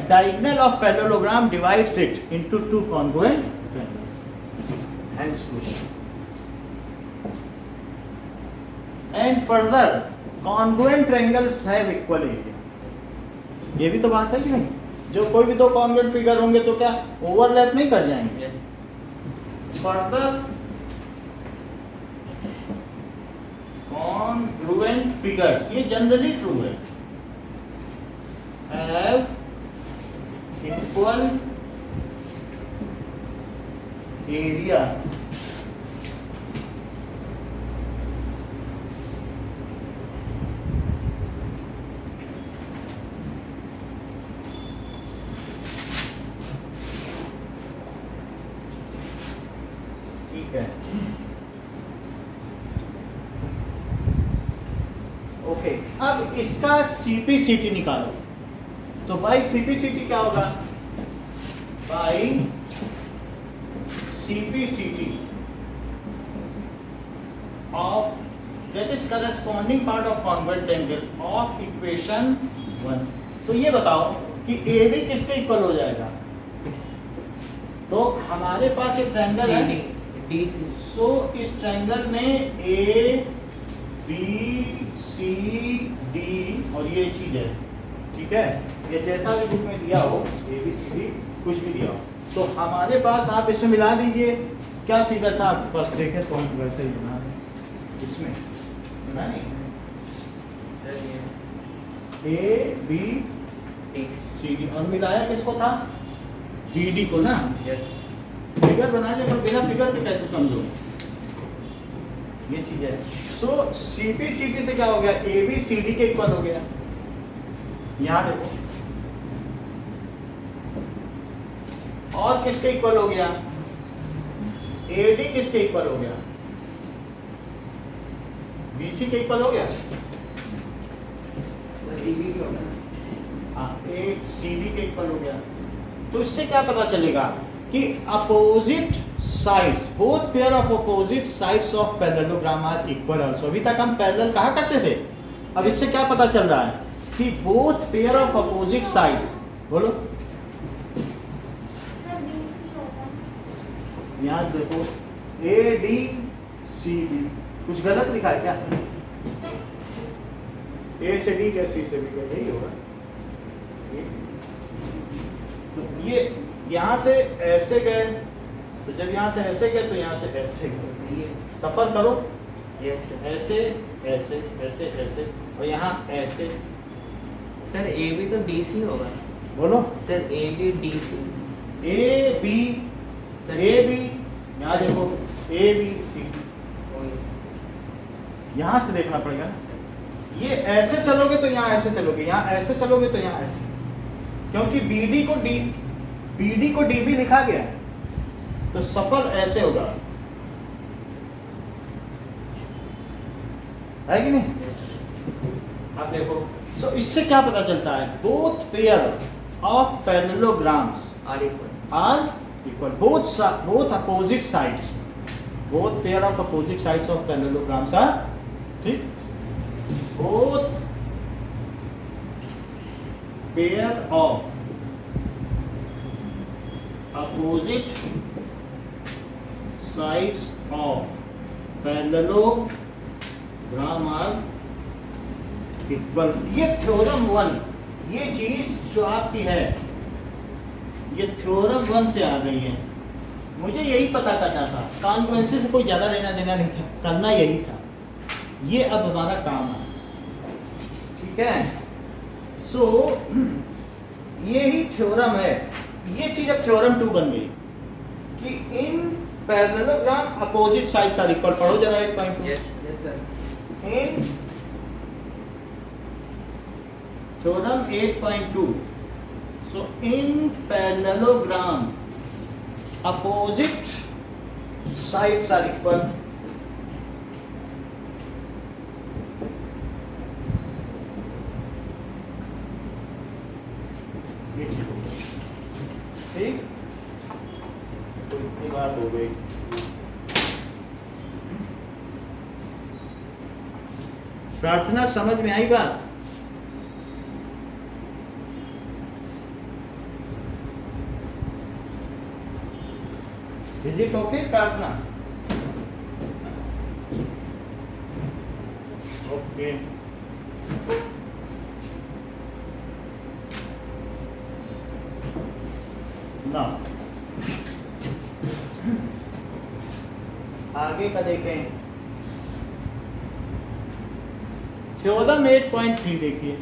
diagonal of parallelogram divides it into two congruent triangles, hence proof। And further congruent triangles have equal area। ये भी तो बात है कि नहीं? जो कोई भी दो congruent फिगर होंगे तो क्या ओवरलैप नहीं कर जाएंगे? Further congruent figures, ये जनरली ट्रू है, have equal area। ठीक है, ओके। अब इसका CPCT निकालो, तो बाई CPCT क्या होगा? By CPCT of that is corresponding part of congruent triangle of equation 1। तो ये बताओ कि AB किसके इक्वल हो जाएगा? तो हमारे पास एक ट्रायंगल है DC। सो इस ट्रायंगल में ABCD और ये चीज है, ठीक है? ये जैसा भी बुक में दिया हो, ABCD कुछ भी दिया हो, तो हमारे पास आप इसमें मिला दीजिए। क्या फिगर था आपके पास? देखे तो हम वैसे ही बना दें। इसमें बना नहीं A B D C D, और मिलाया किसको था? बी डी को ना। यस फिगर बना ले, पर बिना फिगर के कैसे समझो, ये चीज है। सो सी बी सी डी से क्या हो गया? ए बी सी डी के इक्वल हो गया। यहाँ देखो, और किसके इक्वल हो गया? ए डी किसके इक्वल हो गया? बी सी के इक्वल हो गया। बस ईवी की होगा। हाँ, ए सी डी के इक्वल हो गया। तो इससे क्या पता चलेगा कि opposite sides, both pair of opposite sides of parallelogram are equal also. अभी तक हम पैरेलल कहा करते थे, अब इससे क्या पता चल रहा है कि both pair of opposite sides, बोलो यहाँ देखो, ए डी सी डी, कुछ गलत लिखा है क्या? ए से डी क्या, सी से बी क्या, यही होगा। तो ये यहाँ से ऐसे गए, तो जब यहाँ से ऐसे गए तो यहाँ से ऐसे गए। सही है। सफर करो, यस सर। ऐसे ऐसे ऐसे ऐसे, और यहाँ ऐसे। सर ए बी तो डी सी होगा। बोलो, sir A B D C. A B, sir A B, यहाँ देखो, ए बी सी, यहाँ से देखना पड़ेगा ना। ये ऐसे चलोगे तो यहाँ ऐसे चलोगे, यहाँ ऐसे चलोगे तो यहाँ ऐसे, क्योंकि बीडी को डीबी लिखा गया है, तो सफल ऐसे होगा, है कि नहीं? अब देखो, सो इससे क्या पता चलता है? Both pair of parallelograms are equal are equal, both opposite sides, both pair of opposite sides of parallelograms are, ठीक, both pair of opposite sides of parallelogram are equal। ये थ्योरम 1, ये चीज जो आपकी है, ये थ्योरम 1 से आ गई है। मुझे यही पता करना था, कॉन्फ्लुएंसी से कोई ज्यादा लेना देना नहीं था, करना यही था। ये अब हमारा काम है, ठीक है। सो ये ही थ्योरम है, ये चीज अब थ्योरम 2 बन गई कि in parallelogram opposite sides are equal. पढ़ो जरा 8.2। Yes yes sir. In theorem 8.2, so in parallelogram opposite sides are equal. ठीक, तो इतनी बात हो गई। प्रार्थना समझ में आई बात? इज इट ओके प्रार्थना? ओके, ना आगे का देखें, थ्योरम 8.3 देखिए।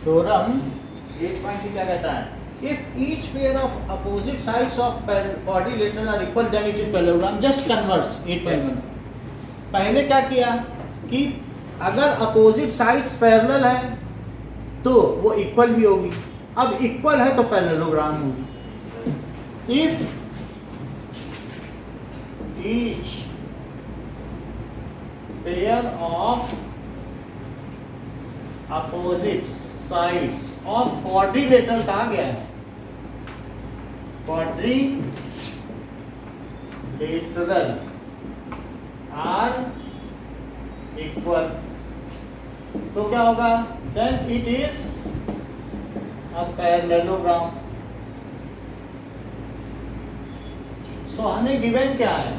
थ्योरम 8.3 क्या कहता है? If each pair of opposite sides of quadrilateral are equal, then it is parallelogram. Just converse 8.1। पहले क्या किया कि अगर अपोजिट साइड्स पैरेलल है तो वो इक्वल भी होगी, अब इक्वल है तो पैरेललोग्राम होगी। If each pair of opposite sides of quadrilateral कहा गया है, क्वाड्रिलेटरल आर इक्वल, तो क्या होगा? Then it is a parallelogram. So हमें गिवन क्या है?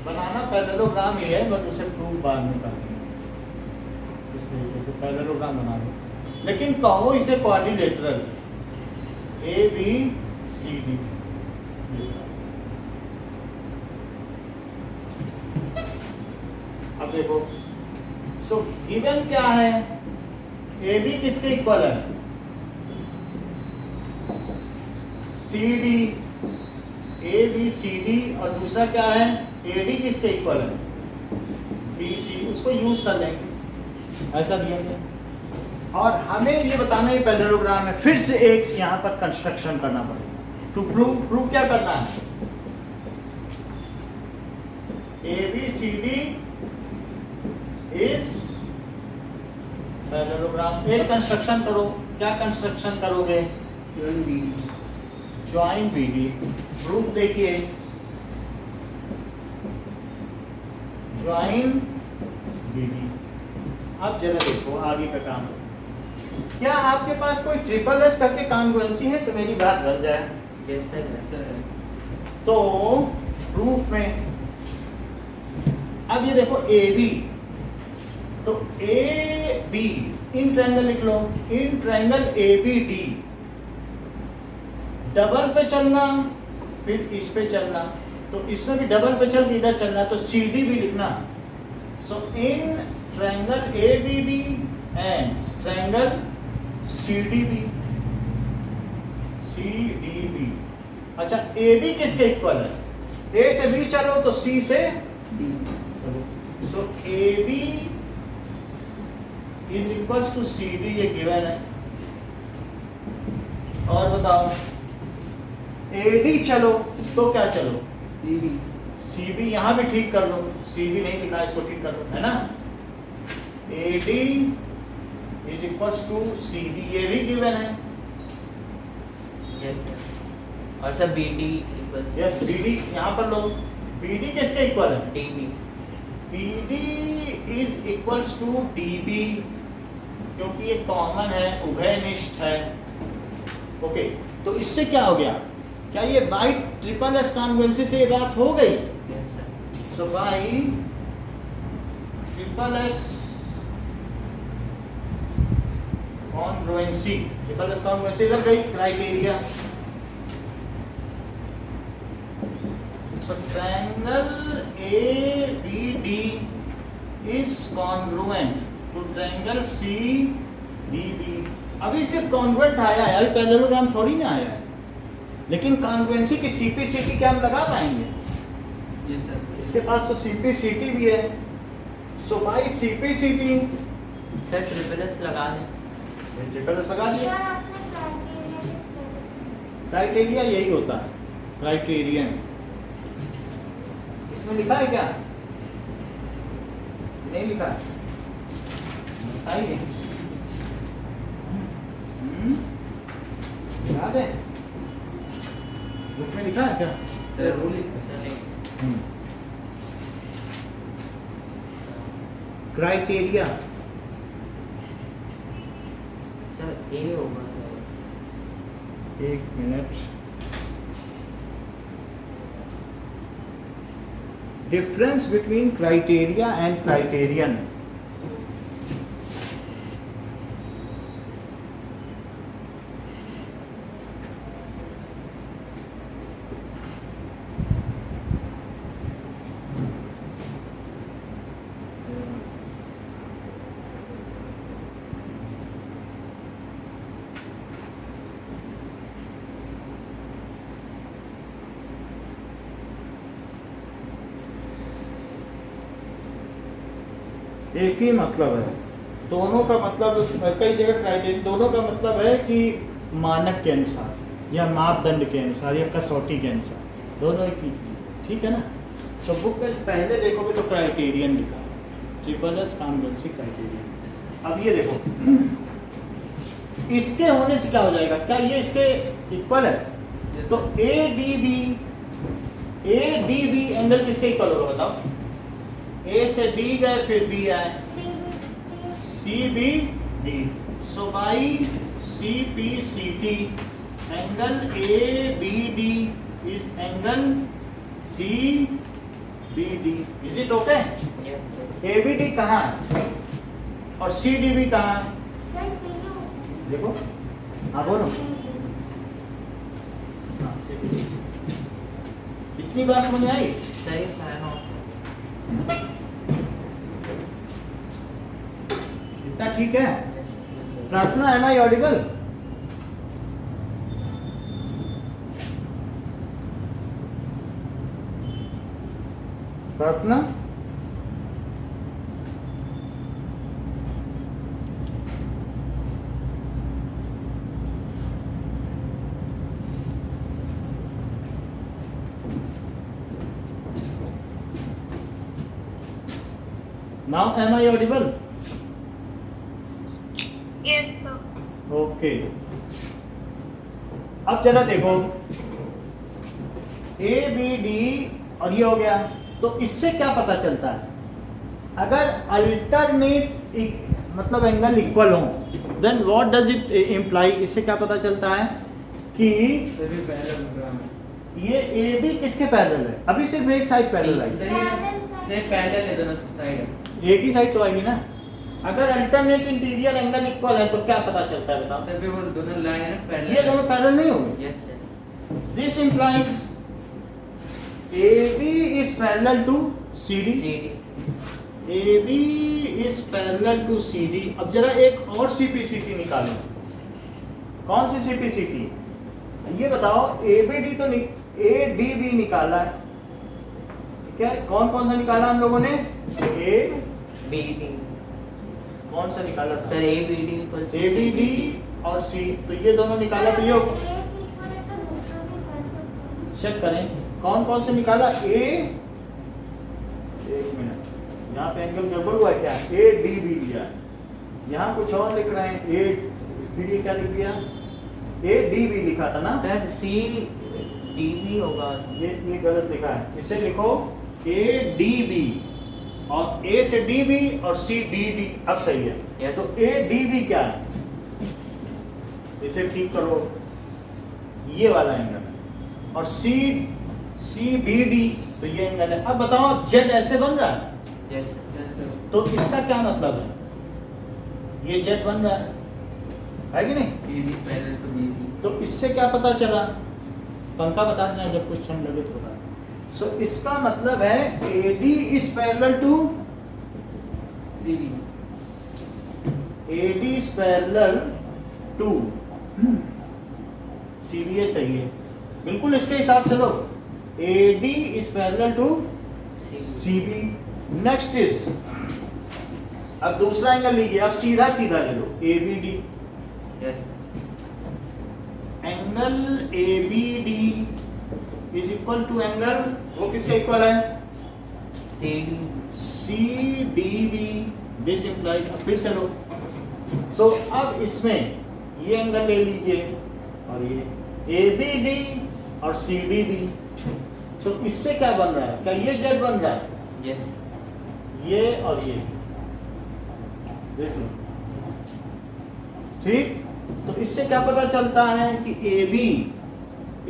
बनाना पैरेललोग्राम ही है, बट उसे प्रूव बाद में करेंगे। इस तरीके से पैरेललोग्राम बना लो। लेकिन कहो इसे क्वाड्रिलेटरल ABCD। अब देखो, सो गिवन क्या है, AB किसके इक्वल है, CD, ABCD, और दूसरा क्या है AD किसके इक्वल है, BC। उसको यूज कर लेंगे, ऐसा दिया गया। और हमें ये बताना है पैरेललोग्राम है, फिर से एक यहाँ पर कंस्ट्रक्शन करना पड़ेगा टू प्रूव क्या करना है, ABCD इज पैरेललोग्राम। एक कंस्ट्रक्शन करो, क्या कंस्ट्रक्शन करोगे, ज्वाइन BD। प्रूफ देखिए, ज्वाइन BD। अब जरा देखो आगे का काम, क्या आपके पास कोई ट्रिपल एस करके कॉन्ग्रुएंसी है, तो मेरी बात बन जाए। Yes sir. तो प्रूफ में अब ये देखो AB, तो AB इन ट्रायंगल लिख लो, इन ट्रायंगल ABD, डबल पे चलना फिर इस पे चलना, तो इसमें भी डबल पे चल के इधर चलना, तो CD भी लिखना। So in triangle ABD and triangle CDB। अच्छा, AB किसके इक्वल है, A से B चलो तो C से D। So AB is equals to CD, ये गिवन है। और बताओ AD चलो तो क्या चलो, CB यहां भी ठीक कर लो, CB नहीं लिखा, इसको ठीक कर लो, है ना। AD is equals to CB, ये भी गिवन है। Yes sir. और sir BD equal yes, BD यहां पर लो, BD किसके इक्वल है, DB। BD is equals to DB, क्योंकि ये कॉमन है, उभयनिष्ठ है। ओके, तो इससे क्या हो गया, क्या ये बाई ट्रिपल एस कॉन्ग्रुएंसी से ये बात हो गई। Yes sir. So by triple S congruency, triple S congruency लग गई criteria. So triangle ABD is congruent to triangle CDB। अभी सिर्फ कॉन्ग्रुएंट आया है, अभी पैरेललोग्राम थोड़ी ना आया है, लेकिन कॉन्ग्रुएंसी की CP/CT क्या हम लगा पाएंगे। Yes sir. इसके पास तो CP/CT भी है। So by CP/CT sir triple S लगा दें। ट्रिपल एस लगा दिया। क्राइटेरिया यही होता है, क्राइटेरियन। इसमें लिखा है क्या, नहीं लिखा है, बताइए। याद है, बुक में लिखा है क्या। सर रूल सर नहीं। क्राइटेरिया सर A होगा सर। एक minute, difference between criteria and criterion. एक ही मतलब है, दोनों का मतलब, कई जगह क्राइटेरिया, दोनों का मतलब है कि मानक के अनुसार या मापदंड के अनुसार या कसौटी के अनुसार, दोनों एक ही, ठीक है ना। तो बुक में पहले देखोगे तो क्राइटेरियन लिखा है, ट्रिपल एस कॉन्ग्रुएंसी क्राइटेरियन। अब ये देखो, इसके होने से क्या हो जाएगा, क्या ये इसके इक्वल है, तो ADB एंगल किसके इक्वल होगा बताओ। A से B गए फिर B आए, CBD। So by CP/CT angle ABD is angle CBD। Is it okay. Yes sir. ABD कहाँ है और CDB कहाँ है, देखो, हाँ बोलो। हाँ, सही। इतनी बार समझ में आई? सही है हाँ। इतना ठीक है? Prarthana, am I audible? Prarthana, now am I audible? Yes, sir. Okay, अब जरा देखो, ए बी डी और ये हो गया, तो इससे क्या पता चलता है? अगर अल्टरनेट मतलब एंगल इक्वल हो, then what does it imply? इससे क्या पता चलता है कि सभी पैरेलल है। ये ए बी किसके पैरेलल है? अभी सिर्फ एक साइड पैरेलल आई, सही है, सिर्फ पैरेलल है दोनों साइड। एक ही साइड तो आएगी ना। अगर अल्टरनेट इंटीरियर एंगल इक्वल है तो क्या पता चलता है बताओ? सभी वो दोनों लाइन है ना पैरेलल। ये दोनों पैरेलल नहीं होंगे। Yes sir. This implies AB is parallel to CD. CD AB is parallel to CD. अब जरा एक और CPCT निकालो। कौन सी CPCT? ये बताओ, ABD तो ADB निकाला है, ठीक है? कौन कौन सा निकाला हम लोगों ने? A BD कौन सा निकाला था? Sir ABD equal to ABD और C, तो ये दोनों निकाला, तो ये चेक करें कौन कौन से निकाला। ए, एक मिनट, यहाँ पे एंगल गड़बड़ हुआ है क्या? ए डी बी दिया है, यहाँ कुछ और लिख रहे हैं। ए बी क्या लिख दिया? ए डी बी लिखा था ना सर CDB होगा। ये गलत लिखा है, इसे लिखो ए डी बी, और ए से डी बी और सी डी डी, अब सही है। Yes. तो ए डी बी क्या है? इसे ठीक करो, ये वाला एंगल है, और सी बी डी, तो ये एंगल है। अब बताओ, जेड ऐसे बन रहा है, यस यस सर। तो इसका क्या मतलब है? ये जेड बन रहा है कि नहीं? AB parallel to BC। तो इससे क्या पता चला? पंखा बता देना जब कुछ ठंड लगे तो बता। सो इसका मतलब है AD is parallel to CB। AD is parallel to CBA, सही है बिल्कुल, इसके हिसाब से लो। AD is parallel to CB। Next is, अब दूसरा एंगल लीजिए, अब सीधा सीधा ले लो, ABD। Yes angle ABD is equal to angle, वो किसके इक्वल है? CD CDB। दिस इंप्लाइज, अब फिर से लो। सो अब इसमें ये एंगल ले लीजिए, और ये ABD और CDB, तो इससे क्या बन रहा है? क्या ये जेड बन रहा है? यस ये और ये, देख लो, ठीक? तो इससे क्या पता चलता है कि AB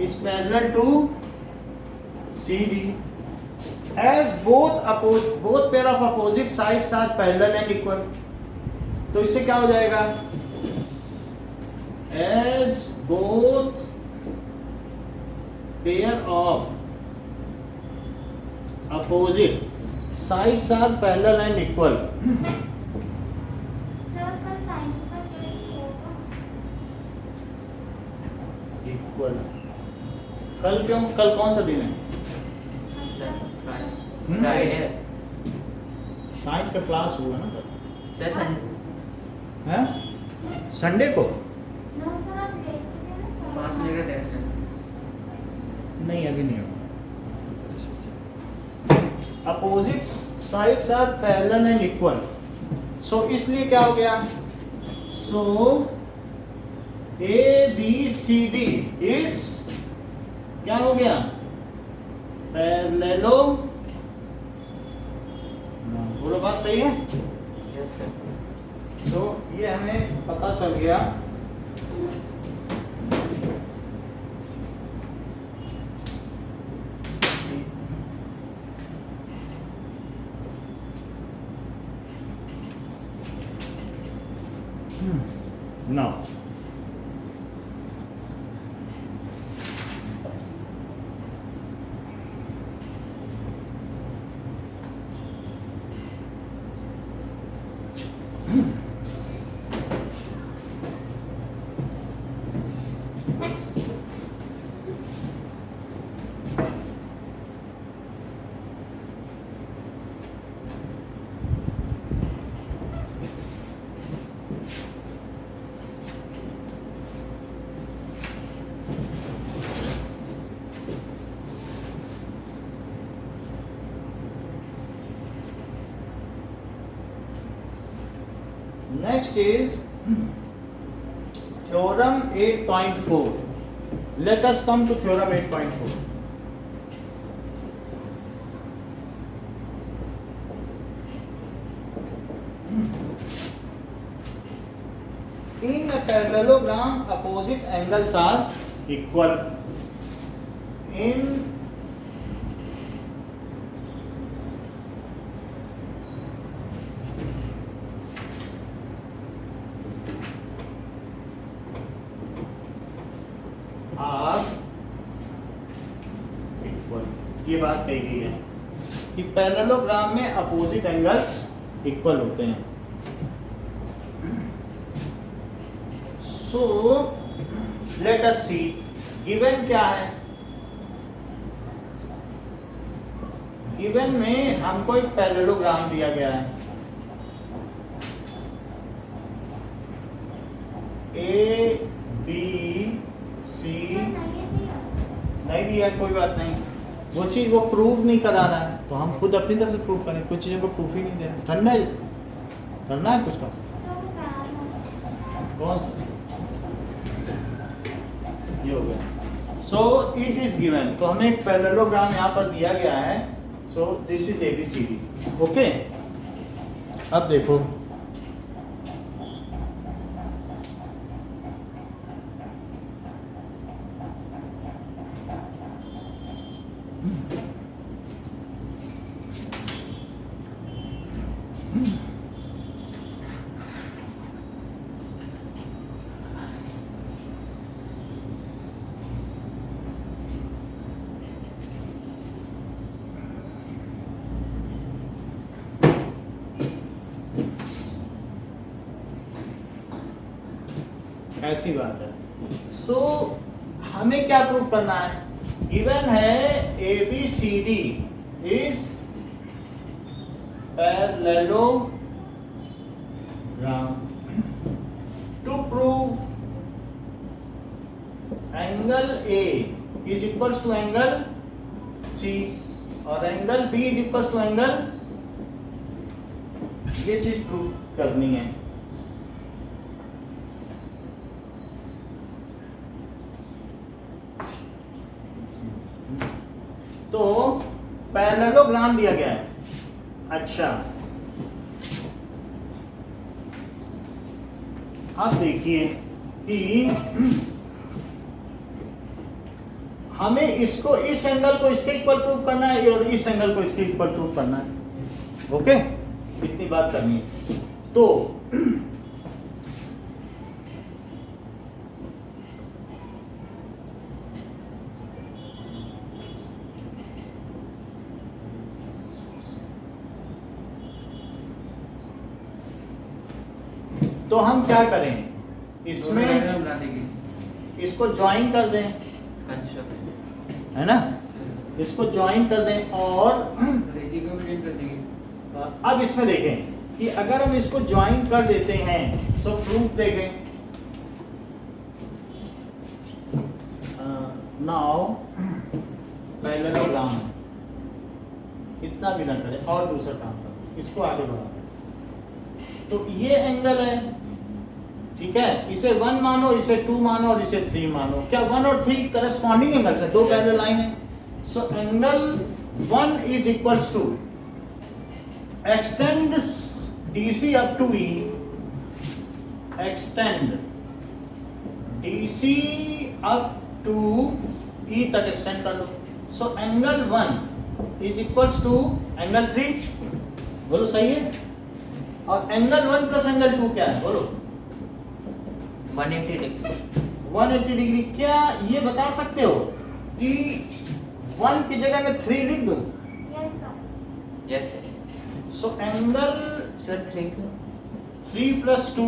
is parallel to CD, as both pair of opposite sides are parallel and equal। तो इससे क्या हो जाएगा? as both pair of opposite sides are parallel and equal। Sir कल साइंस का टेस्ट होगा। इक्वल कल क्यों? कल कौन सा दिन है? सर फ्राइडे साइंस का क्लास हुआ ना कल, सर संडे हैं? संडे को? नो सर, आप देख लीजिए ना। 5 मिनट का टेस्ट है। नहीं, अभी नहीं होगा। Opposite sides are parallel and equal, so इसलिए क्या हो गया? सो ABCD इज क्या हो गया? पैरेललो, बोलो बात सही है? Yes sir. तो ये हमें पता चल गया now next is theorem 8.4. Let us come to theorem 8.4. In a parallelogram, opposite angles are equal. In are equal. ये बात कही गई है कि पैरेललोग्राम में अपोजिट एंगल्स इक्वल होते हैं. सो लेट अस सी. गिवन क्या है? गिवन में हमको एक पैरेललोग्राम दिया गया है. ए बी सी नहीं दिया, कोई बात नहीं. वो चीज वो प्रूव नहीं करा रहा है तो हम खुद अपनी तरफ से प्रूव करें. कुछ चीज़ों को प्रूफ ही नहीं दे रहा. ठंडा है, करना है कुछ का. कौन सा? ये हो गया. So it is given. तो हमें एक पैरेललोग्राम यहाँ पर दिया गया है. सो दिस इज ABCD. ओके, अब देखो ऐसी बात है. सो हमें क्या प्रूव करना है? गिवन है ABCD is parallelogram. To prove angle A is equals to angle C और angle B is equals to angle, ये चीज प्रूव करनी है. तो पैरेललोग्राम दिया गया है. अच्छा, अब देखिए कि हमें इसको, इस एंगल को इसके इक्वल प्रूव करना है और इस एंगल को इसके इक्वल प्रूव करना है. ओके, इतनी बात करनी है. तो तो हम क्या करें? इसमें बना देंगे. इसको ज्वाइन कर दें, है ना? इसको ज्वाइन कर दें और इसी को भी join कर देंगे. अब इसमें देखें कि अगर हम इसको ज्वाइन कर देते हैं सो प्रूफ देखें. नाउ पैरेललोग्राम इतना भी ना करें और दूसरा काम करें, इसको आगे बढ़ा. तो ये एंगल है, ठीक है. इसे 1 मानो, इसे 2 मानो और इसे 3 मानो. क्या 1 और 3 करस्पॉन्डिंग एंगल्स है? दो पैरेलल लाइन है. So angle 1 is equals to extend DC up to E, extend DC up to E तक एक्सटेंड कर लो. So angle 1 is equals to angle 3. बोलो सही है? और एंगल 1 प्लस एंगल 2 क्या है? बोलो. 180 डिग्री. 180 डिग्री. क्या ये बता सकते हो कि 1 की जगह में 3 लिख दूं? Yes sir. So angle sir 3 क्यों? 3 प्लस 2,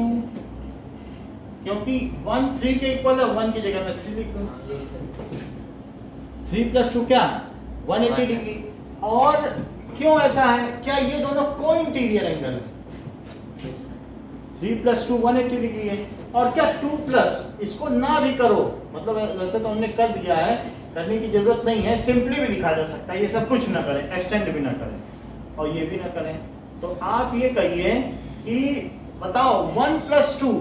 क्योंकि 1 3 के इक्वल है, 1 की जगह में 3 लिख दूं. Yes sir. 3 प्लस 2 क्या? 180 डिग्री. और क्यों ऐसा है? क्या ये दोनों को इंटीरियर एंगल है? 3 प्लस 2 180 डिग्री है. और क्या 2 प्लस इसको ना भी करो, मतलब वैसे तो हमने कर दिया है, करने की जरूरत नहीं है, सिंपली भी लिखा जा सकता है. ये सब कुछ ना करें, एक्सटेंड भी ना करें और ये भी ना करें. तो आप ये कहिए कि बताओ 1 + 2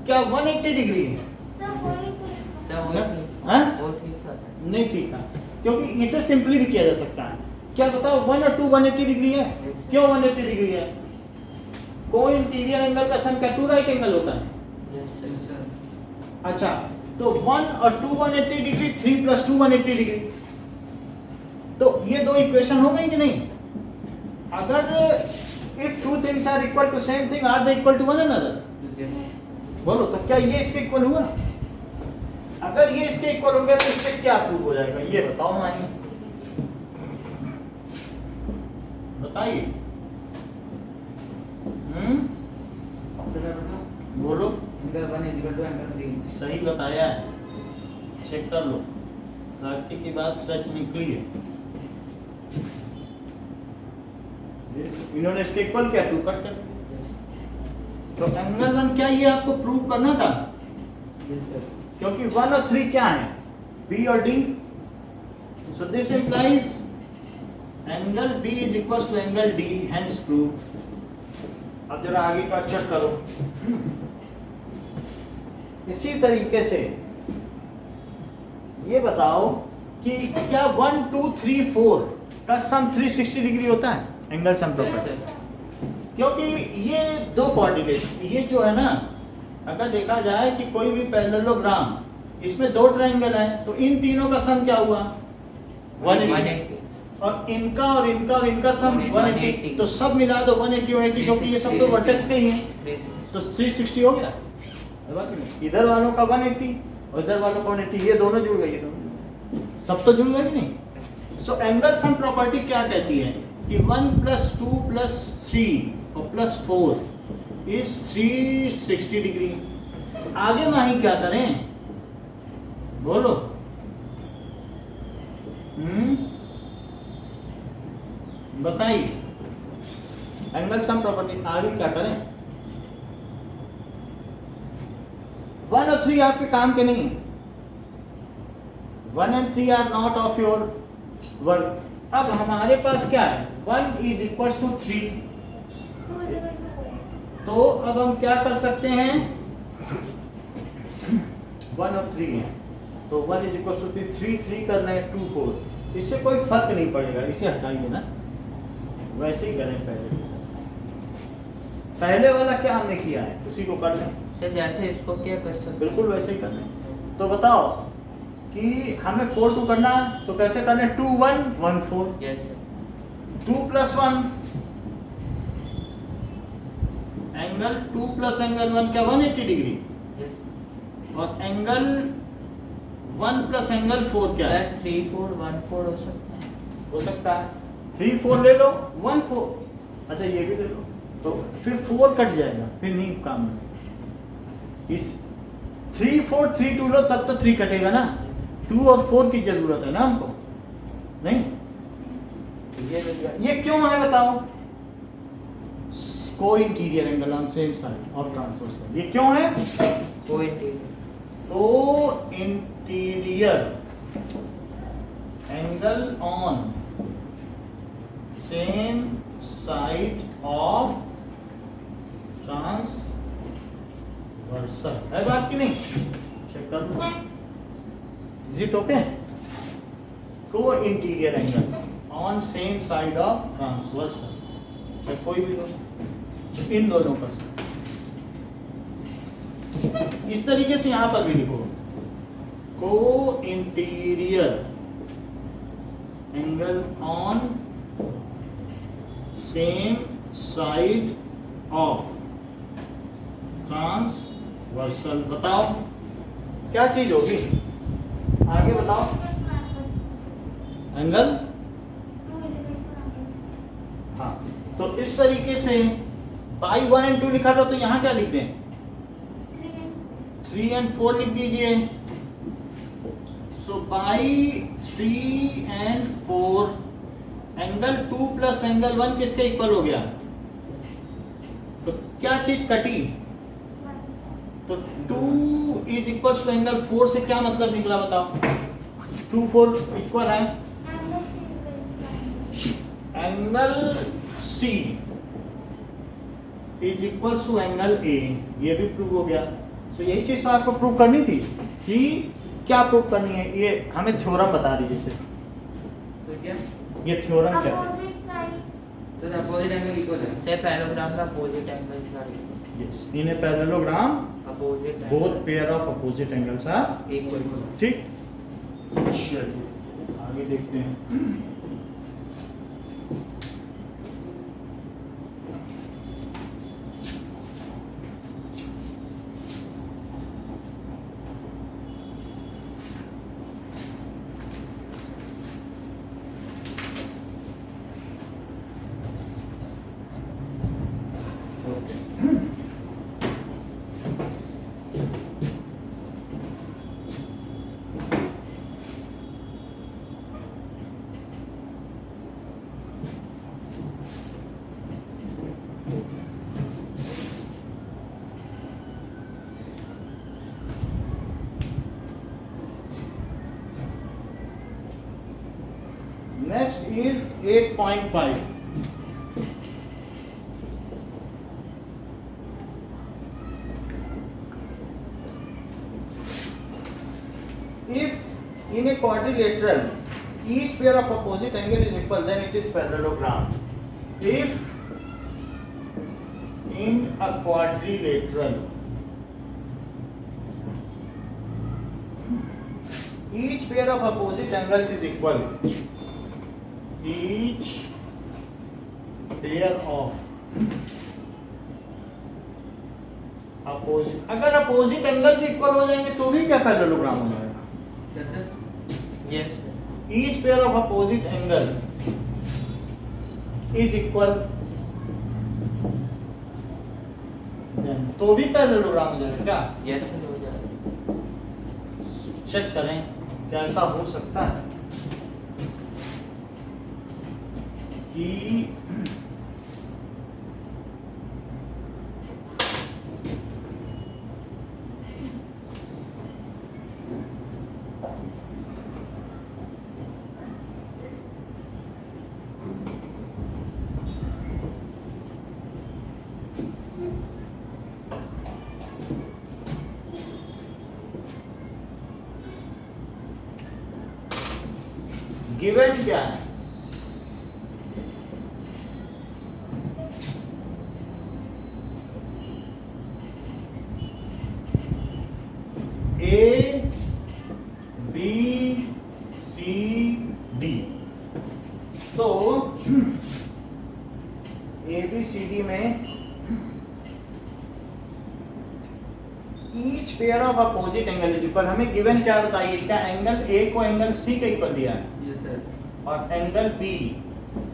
क्या 180 डिग्री है? सर वही तो सर वो ठीक हाँ? वो ठीक था सर। नहीं ठीक है, क्योंकि इसे सिंपली भी किया जा सकता है। क्या बताओ 1 और 2 180 डिग्री है? क्यों 180 डिग्री है? कोई इंटीरियर एंगल का सम क्या 2 राइट एंगल होता है? Yes yes sir. सर। अच्छा, तो 1 और 2 180 डिग्री, 3 + 2 180 डिग्री। तो ये दो इक्वेशन हो गई कि नहीं? अगर if two things are equal to same thing, are they equal to one another? बोलो, तो क्या ये इसके इक्वल हुआ? अगर ये इसके इक्वल हो गया तो इससे क्या प्रूव हो जाएगा, ये बताओ मानी, बताइए। बोलो। Angle 1 = angle 3। सही बताया है, चेक कर लो, कार्तिक की बात सच निकली है। इन्होंने इसके इक्वल क्या 2 कट कर दिया। तो एंगल 1 क्या ये आपको प्रूव करना था? Yes sir. क्योंकि 1 और 3 क्या है? B और D। So this implies angle B = angle D, hence prove. अब जरा आगे का चेक करो। इसी तरीके से ये बताओ कि क्या 1 2 3 4 का सम 360 डिग्री होता है? Angle sum property. क्योंकि ये दो कोऑर्डिनेट, ये जो है ना, अगर देखा जाए कि कोई भी पैरेललोग्राम, इसमें दो ट्रायंगल हैं, तो इन तीनों का सम क्या हुआ? 180। और इनका और इनका और इनका सम 180। तो सब मिला दो 180 180, क्योंकि ये सब तो वर्टेक्स के ही हैं, तो 360 हो गया। बात नहीं, इधर वालों का 180 और इधर वालों का 180, ये दोनों जुड़ गए, ये दोनों सब तो जुड़ गए कि नहीं? सो एंगल सम प्रॉपर्टी क्या कहती है कि 1 + 2 + 3 और +4 इज 360 डिग्री। आगे माही क्या करें, बोलो। बताइए, एंगल सम प्रॉपर्टी आगे क्या करें? 1 और 3 आपके काम के नहीं है। 1 and 3 are not of your work. अब हमारे पास क्या है? 1 = 3। 2 = 4। तो अब हम क्या कर सकते हैं? 1 और 3 है, तो 1 = 3 3 कर रहे हैं 2 4। इससे कोई फर्क नहीं पड़ेगा, इसे हटाइए ना, वैसे ही करें। पहले वाला क्या हमने किया है उसी को कर लें। सर जैसे इसको क्या कर सकते हैं? बिल्कुल वैसे ही कर लें। तो बताओ कि हमें 4 2 करना है, तो कैसे करना है? 2 1 1 4। Yes sir. 2 + 1 एंगल 2 + एंगल 1 क्या 180 डिग्री? यस और एंगल 1 + एंगल 4 क्या है? सर 3 4 1 4 हो सकता है। हो सकता है 3 4 ले लो, 1 4। अच्छा ये भी ले लो, तो फिर 4 कट जाएगा, फिर नहीं काम में। इस 3 4 3 2 लो, तब तो 3 कटेगा ना। 2 और 4 की जरूरत है ना हमको, नहीं? ये ले लिया। ये क्यों है बताओ? Co interior angle on same side of transversal. ये क्यों है? Co interior angle on same side of transversal. है बात की नहीं? चेक कर लो। Is it okay? Co interior angle on same side of transversal, चाहे कोई भी लो, इन दोनों का सम। इस तरीके से यहां पर भी लिखो, को interior angle on same side of transversal. बताओ क्या चीज होगी? आगे बताओ। एंगल, हाँ, तो इस तरीके से बाई 1 and 2 लिखा था, तो यहां क्या लिख दें? 3 and 4 लिख दीजिए। So by 3 and 4 angle 2 + angle 1 किसके इक्वल हो गया? तो क्या चीज कटी? तो 2 = एंगल 4 से क्या मतलब निकला बताओ? 2 4 इक्वल है angle C। Is equals to angle A, ये भी प्रूव हो गया। तो यही चीज तो आपको प्रूव करनी थी कि क्या प्रूव करनी है, ये हमें थ्योरम बता दीजिए सिर्फ। तो क्या ये थ्योरम क्या है? Opposite sides. तो अपोजिट एंगल इक्वल है। से पैराग्राम का opposite angles are yes, in a parallelogram opposite both pair of opposite angles are equal. ठीक। चलिए आगे देखते हैं। Next is 8.5. If in a quadrilateral each pair of opposite angle is equal, then it is parallelogram. If in a quadrilateral each pair of opposite angles is equal, each pair of opposite, अगर अपोजिट एंगल भी इक्वल हो जाएंगे तो भी क्या पैरेललोग्राम हो जाएगा? कैसे? Yes each pair of opposite angle is equal, तो भी पैरेललोग्राम हो जाएगा क्या? यस हो जाएगा। चेक करें क्या ऐसा हो सकता है कि गिवन क्या है? ए बी सी डी, तो ए बी सी डी में each pair of opposite angle is equal, हमें गिवन क्या बताइए? क्या एंगल ए को एंगल सी के इक्वल दिया है यस सर। और angle B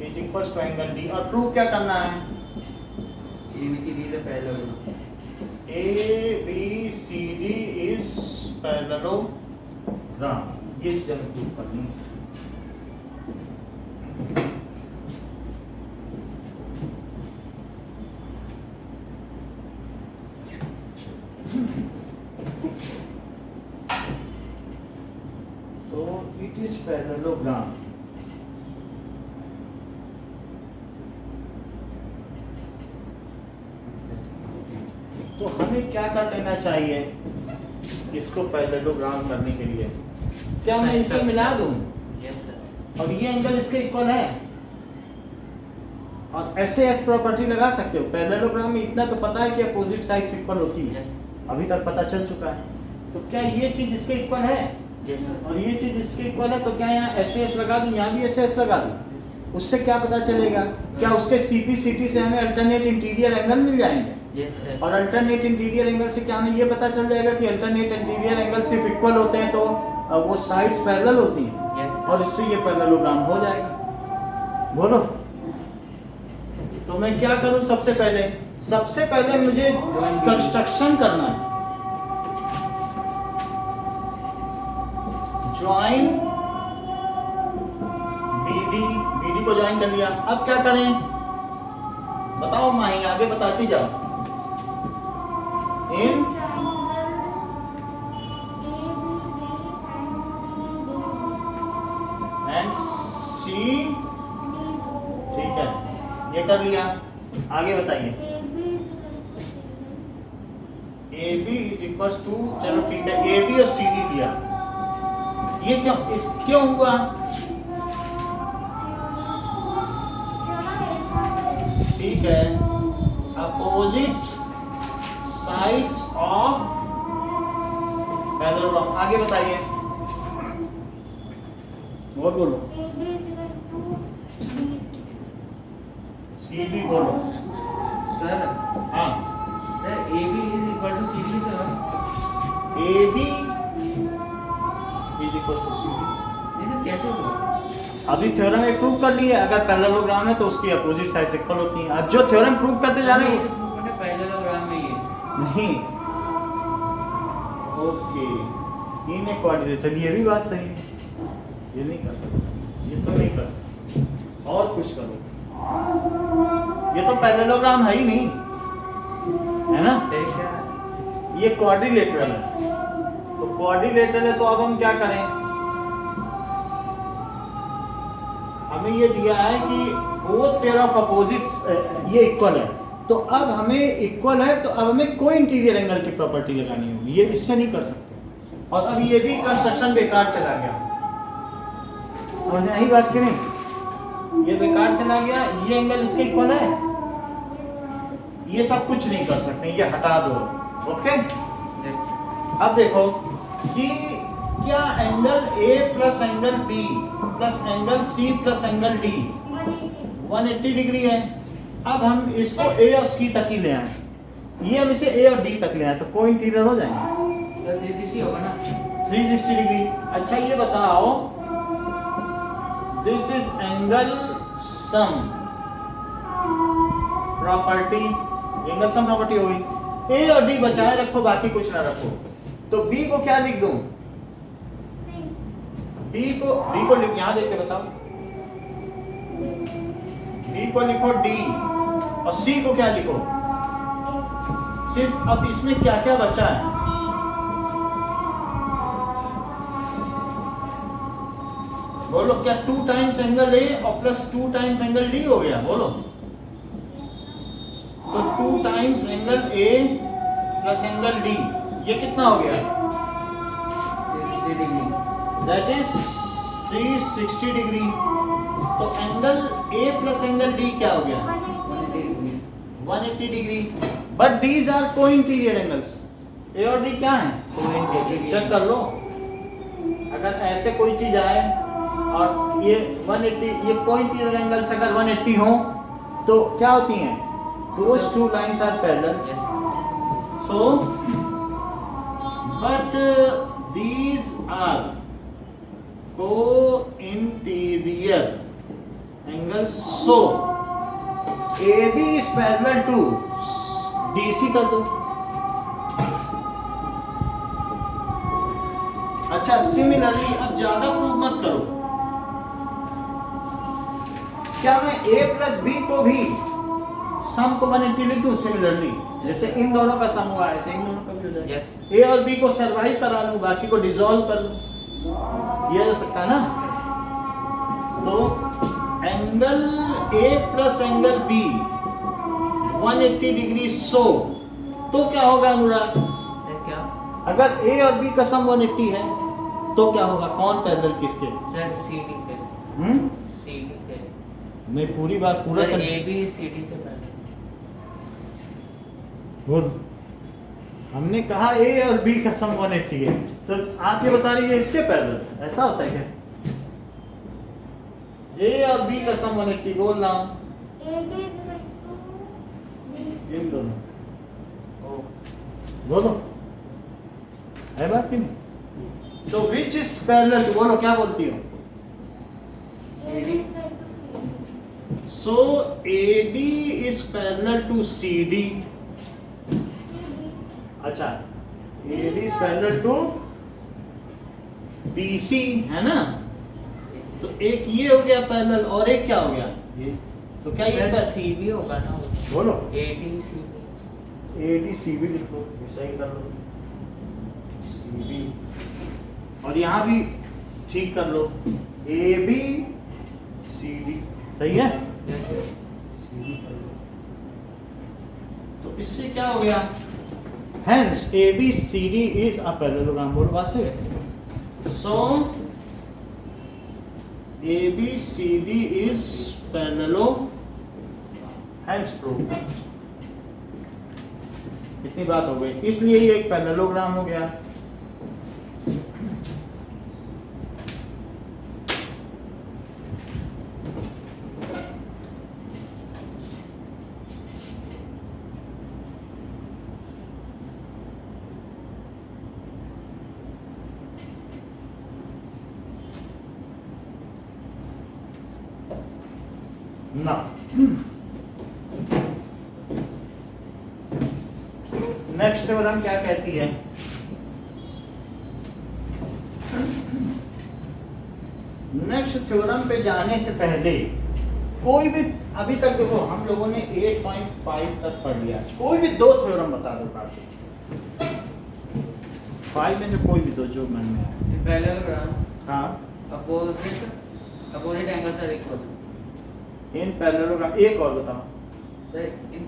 is equal to angle D, और प्रूफ क्या करना है? ABCD is a parallelogram. A B C D is parallelogram, ये चीज हमें प्रूफ करनी है। तो इट इज पैरेललोग्राम। तो हमें क्या कर लेना चाहिए इसको पैरेललोग्राम करने के लिए? क्या मैं इसे मिला दूं यस सर। और ये एंगल इसके इक्वल है और ऐसे एस प्रॉपर्टी लगा सकते हो? पैरेललोग्राम में इतना तो पता है कि अपोजिट साइड्स इक्वल होती है, यस अभी तक पता चल चुका है। तो क्या ये चीज इसके इक्वल है यस सर। और ये चीज इसके इक्वल है, तो क्या यहाँ एस एस लगा दूं, यहाँ भी एस एस लगा दूं? उससे क्या पता चलेगा? क्या उसके सीपी सीटी से हमें अल्टरनेट इंटीरियर एंगल मिल जाएंगे? Yes sir. और अल्टरनेट इंटीरियर एंगल से क्या हमें ये पता चल जाएगा कि अल्टरनेट इंटीरियर एंगल सिर्फ इक्वल होते हैं तो वो साइड्स पैरेलल होती हैं यस और इससे ये पैरेललोग्राम हो जाएगा। बोलो, तो मैं क्या करूं? सबसे पहले मुझे कंस्ट्रक्शन करना है। ज्वाइन बीडी को ज्वाइन कर लिया। अब क्या करें बताओ माही, आगे बताती जाओ। इन एंड सी, ठीक है, ये कर लिया। आगे बताइए। A B is equal to, चलो ठीक है, ए बी और सी डी दिया, ये क्यों हुआ? ठीक है, अपोजिट साइड्स ऑफ पैरेललोग्राम। आगे बताइए, और बोलो, सी डी बोलो। सर हाँ, A B is equal to C D sir. A B is equal to C D. ये सर कैसे हुआ? अभी थ्योरम में प्रूव कर लिए, अगर पैरेललोग्राम है तो उसकी अपोजिट साइड इक्वल होती हैं। अब जो थ्योरम प्रूव करते जा रहे हैं पैरेललोग्राम में ये नहीं, ओके, इनइक्वालिटी, ये भी बात सही है, ये नहीं कर सकते, ये तो नहीं कर सकते, और कुछ करो, ये तो पैरेललोग्राम है ही नहीं, है ना? सही क्या है? ये क्वाड्रिलेटरल है, तो क्वाड्रिलेटरल है तो अब हम क्या करें? हमें ये दिया है कि बोथ पेयर ऑफ अपोजिट्स ये इक्वल है, तो अब हमें इक्वल है तो अब हमें कोई इंटीरियर एंगल की प्रॉपर्टी लगानी होगी, ये इससे नहीं कर सकते। और अब ये भी कंस्ट्रक्शन बेकार चला गया, समझ में आई बात कि नहीं? ये बेकार चला गया, ये एंगल इसके इक्वल है, ये सब कुछ नहीं कर सकते, ये हटा दो, ओके? अब देखो कि क्या angle A plus angle B plus angle C plus angle D 180 degree है। अब हम इसको A और C तक ही ले आए, ये हम इसे A और D तक ले आए, तो कोई इंटीरियर हो जाएंगे, सर 360 होगा ना? 360 डिग्री। अच्छा ये बताओ, this is angle sum property, angle sum property हो गई। A और D बचाए रखो, बाकी कुछ ना रखो, तो B को क्या लिख दूं? D को लिख, यहां देख के बताओ, D को लिखो D, और C को क्या लिखो? सिर्फ अब इसमें क्या क्या बचा है? बोलो, क्या 2 टाइम्स एंगल A और प्लस 2 टाइम्स एंगल D हो गया? बोलो, तो 2 times angle A plus angle D, ये कितना हो गया? 360 डिग्री, दैट इज 360 डिग्री। तो angle A plus angle D क्या हो गया? 180 डिग्री। बट दीज आर को इंटीरियर एंगल्स, A और D क्या है? चेक कर लो, अगर ऐसे कोई चीज आए और ये 180, ये को इंटीरियर एंगल्स अगर 180 हो तो क्या होती हैं? Those two lines are parallel, so but these are co-interior angles, so AB is parallel to DC कर दो। अच्छा, सिमिलरली अब ज्यादा प्रूव मत करो, क्या मैं A प्लस B को भी सम को 180 लिख दूं? सिमिलरली जैसे इन दोनों का सम हुआ ऐसे इन दोनों का भी हो जाएगा। A और B को सरवाइव करा लूं, बाकी को डिसॉल्व कर लूं, ये हो सकता है ना? तो angle A plus angle B 180 degree, so तो क्या होगा अनुराग? क्या? अगर A और B का सम 180 है तो क्या होगा? कौन पैरेलल किसके? सर CD के। CD के। मैं पूरी बात पूरा सर समझ, AB CD के पहले। बोल, हमने कहा A और B का सम 180 है, तो आप ये बता रही है इसके पैरेलल, ऐसा होता है क्या? A और B का सम 180, बोल रहा हूं, इन दोनों, ओ बोलो, है बात कि नहीं? So which is parallel to, बोलो क्या बोलती हो? So AD is parallel to CD, अच्छा, AD is parallel to BC, है ना? तो एक ये हो गया पैरेलल, और एक क्या हो गया? ये, तो क्या ये सर CB होगा ना? बोलो, AD CB। AD CB लिखो, सही कर लो, CB, और यहाँ भी ठीक कर लो, AB CD, सही है? CD कर लो। तो इससे क्या हो गया? Hence, ABCD is a parallelogram. बोल पास है. So, ABCD is parallelogram. Hence, proof. इतनी बात हो गई. इसलिए ये एक पैरेललोग्राम हो गया. Now, नेक्स्ट थ्योरम क्या कहती है? नेक्स्ट थ्योरम पे जाने से पहले कोई भी, अभी तक देखो हम लोगों ने 8.5 तक पढ़ लिया. कोई भी दो थ्योरम बता दो काट. 5 में से कोई भी दो जो मन में आए. पैरेललोग्राम हाँ, opposite angles are equal. In parallelogram. एक और बताओ. In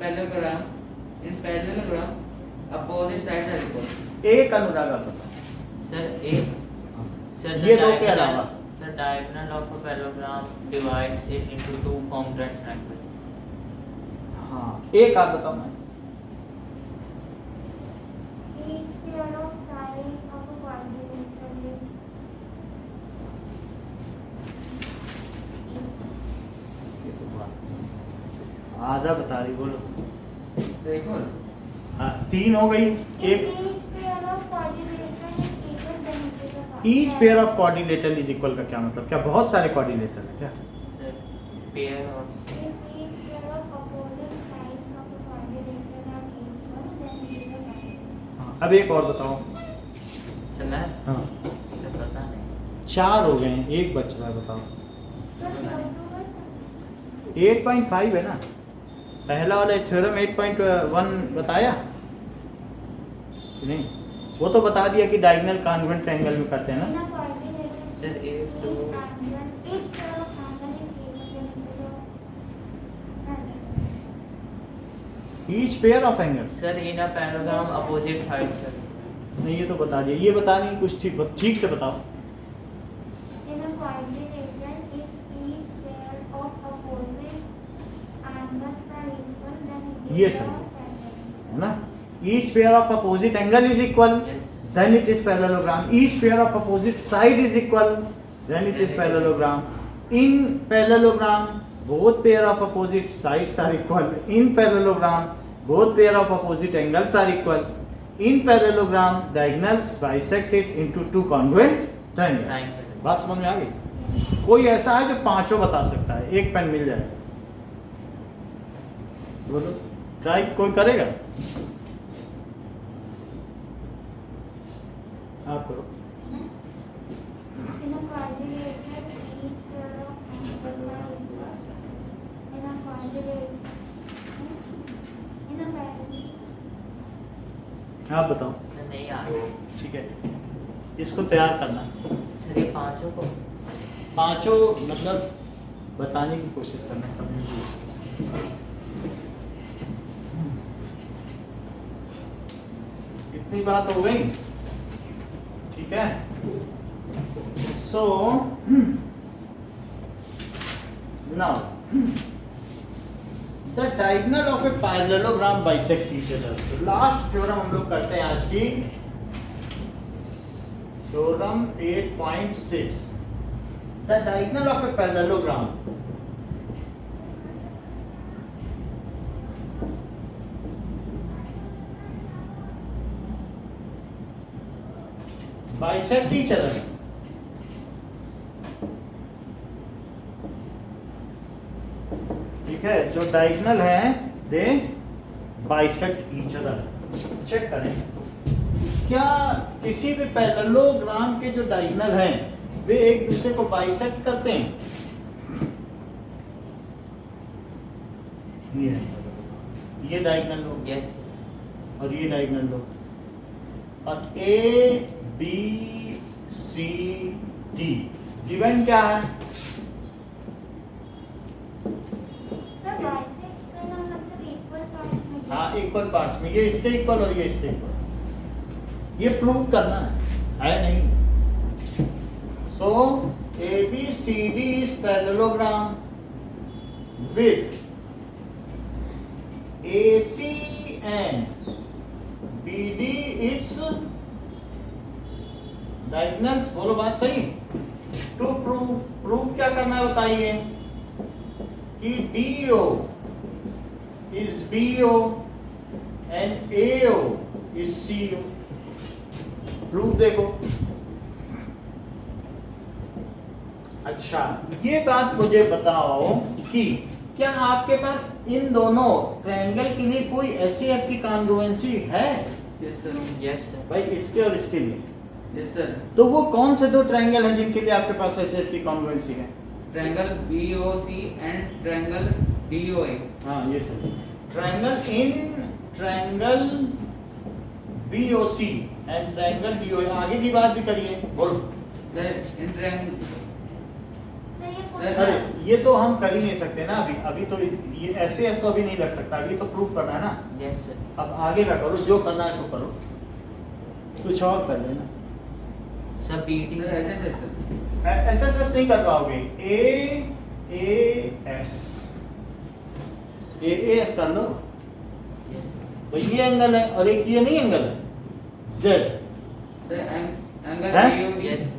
parallelogram opposite sides are equal. एक अनुराग आप बताओ. सर एक सर ये दो के अलावा. Sir diagonal of a parallelogram divides it into two congruent triangles. हाँ, एक आप बताओ. मैं Each pair of sides of a quadrilateral is ये तो बात आधा बता रही. बोलो. देखो हाँ, 3 हो गई. एक each pair of quadrilateral is equal then it is a each pair of quadrilateral is equal का क्या मतलब? क्या बहुत सारे क्वाड्रिलेटरल है क्या? Sir pair of If each pair of opposite sides of a quadrilateral are equal then it is a triangle. हाँ, अब एक और बताओ. सर मैं हाँ, सर पता नहीं. 4 हो गए हैं, एक बच रहा है. बताओ. So what was it? 8.5 है ना. पहला वाला थ्योरम 8.1 बताया कि नहीं? वो तो बता दिया कि डायगोनल कॉन्वेंट ट्रायंगल में करते हैं In ना. a quadrilateral, Sir, each two. angle, each pair of angle is equal then it is a triangle. Each pair of angles. Sir in a parallelogram opposite sides sir. नहीं, ये तो बता दिया. ये बता नहीं कुछ. ठीक से बताओ. In a quadrilateral, if each pair of opposite angles are equal then it Yes, is a sir. triangle. है ना. Each pair of opposite angle is equal Yes. then it is parallelogram. Each pair of opposite side is equal then it is parallelogram. In parallelogram both pair of opposite sides are equal. In parallelogram both pair of opposite angles are equal. In parallelogram diagonals bisect it into two congruent triangles. Triangles. बात समझ में आ गई? कोई ऐसा है जो पांचों बता सकता है? एक पेन मिल जाए. बोलो. ट्राई कोई करेगा? आप करो. In a quadrilateral, each pair of angles are equal. In a quadrilateral, in a parallel, आप बताओ. सर नहीं आ रहा. ठीक है, इसको तैयार करना. सर ये पांचों को पांचों मतलब बताने की कोशिश करना. इतनी बात हो गई. ठीक है. So now the diagonal of a parallelogram bisect each other. Last theorem हम लोग करते हैं आज की. Theorem 8.6. The diagonal of a parallelogram bisect each other. ठीक है, जो डायगोनल है दे बाइसेक्ट ईच अदर. चेक करें क्या किसी भी पैरेललोग्राम के जो डायगोनल हैं वे एक दूसरे को बाइसेक्ट करते हैं? ये डायगोनल लो यस और ये डायगोनल लो और A B C D given क्या है? So bisect करना मतलब equal parts में. हाँ, इक्वल पार्ट्स में. ये इसके इक्वल और ये इसके इक्वल. ये प्रूव करना है नहीं। सो ABCD is parallelogram with AC and BD its diagonals। बोलो बात सही। टू प्रूफ क्या करना है बताइए कि DO is BO and AO is CO। Proof देखो। अच्छा, ये बात मुझे बताओ कि क्या आपके पास इन दोनों ट्रायंगल के लिए कोई एससीएस की कॉन्ग्रुएंसी है? Yes sir. Yes, sir. भाई इसके और इसके लिए। Yes sir. तो वो कौन से दो ट्रायंगल हैं जिनके लिए आपके पास एससीएस की कॉन्ग्रुएंसी है? Triangle BOC and triangle DOA। हाँ ये सही। Triangle BOC and triangle DOA। आगे की बात भी करिए, बोलो। सर इन ट्रायंगल सर ये सर, अरे ये तो हम कर ही नहीं सकते ना अभी तो ये एससीएस तो अभी नहीं लग सकता, अभी तो प्रूफ करना है ना। Yes, sir. अब आगे का करो, जो करना है सो करो, कुछ और कर लेना। Sir, BD. सर ऐसे सर। एसएसएस नहीं कर पाओगे। एएस कर लो। Yes, sir. तो ये एंगल है और एक ये नहीं एंगल है, जेड। सर एंगल हैं? BOD। Yes, sir.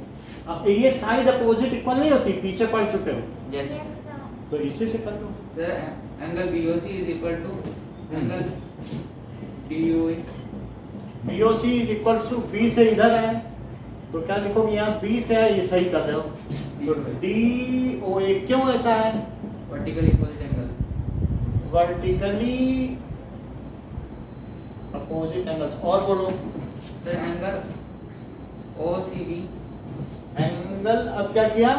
अब ये साइड अपोजिट इक्वल नहीं होती, पीछे पढ़ चुके हो, Yes, Yes, sir. sir. तो इसी से कर लो। Sir angle BOC is equal to angle DOA। BOC is equals to B से इधर है, तो क्या लिखोगे यहाँ बी से है, ये सही कर रहे हो। तो DOA क्यों ऐसा है? Vertically opposite angle. Vertically opposite angles. और बोलो। Sir angle OCB। एंगल अब क्या किया,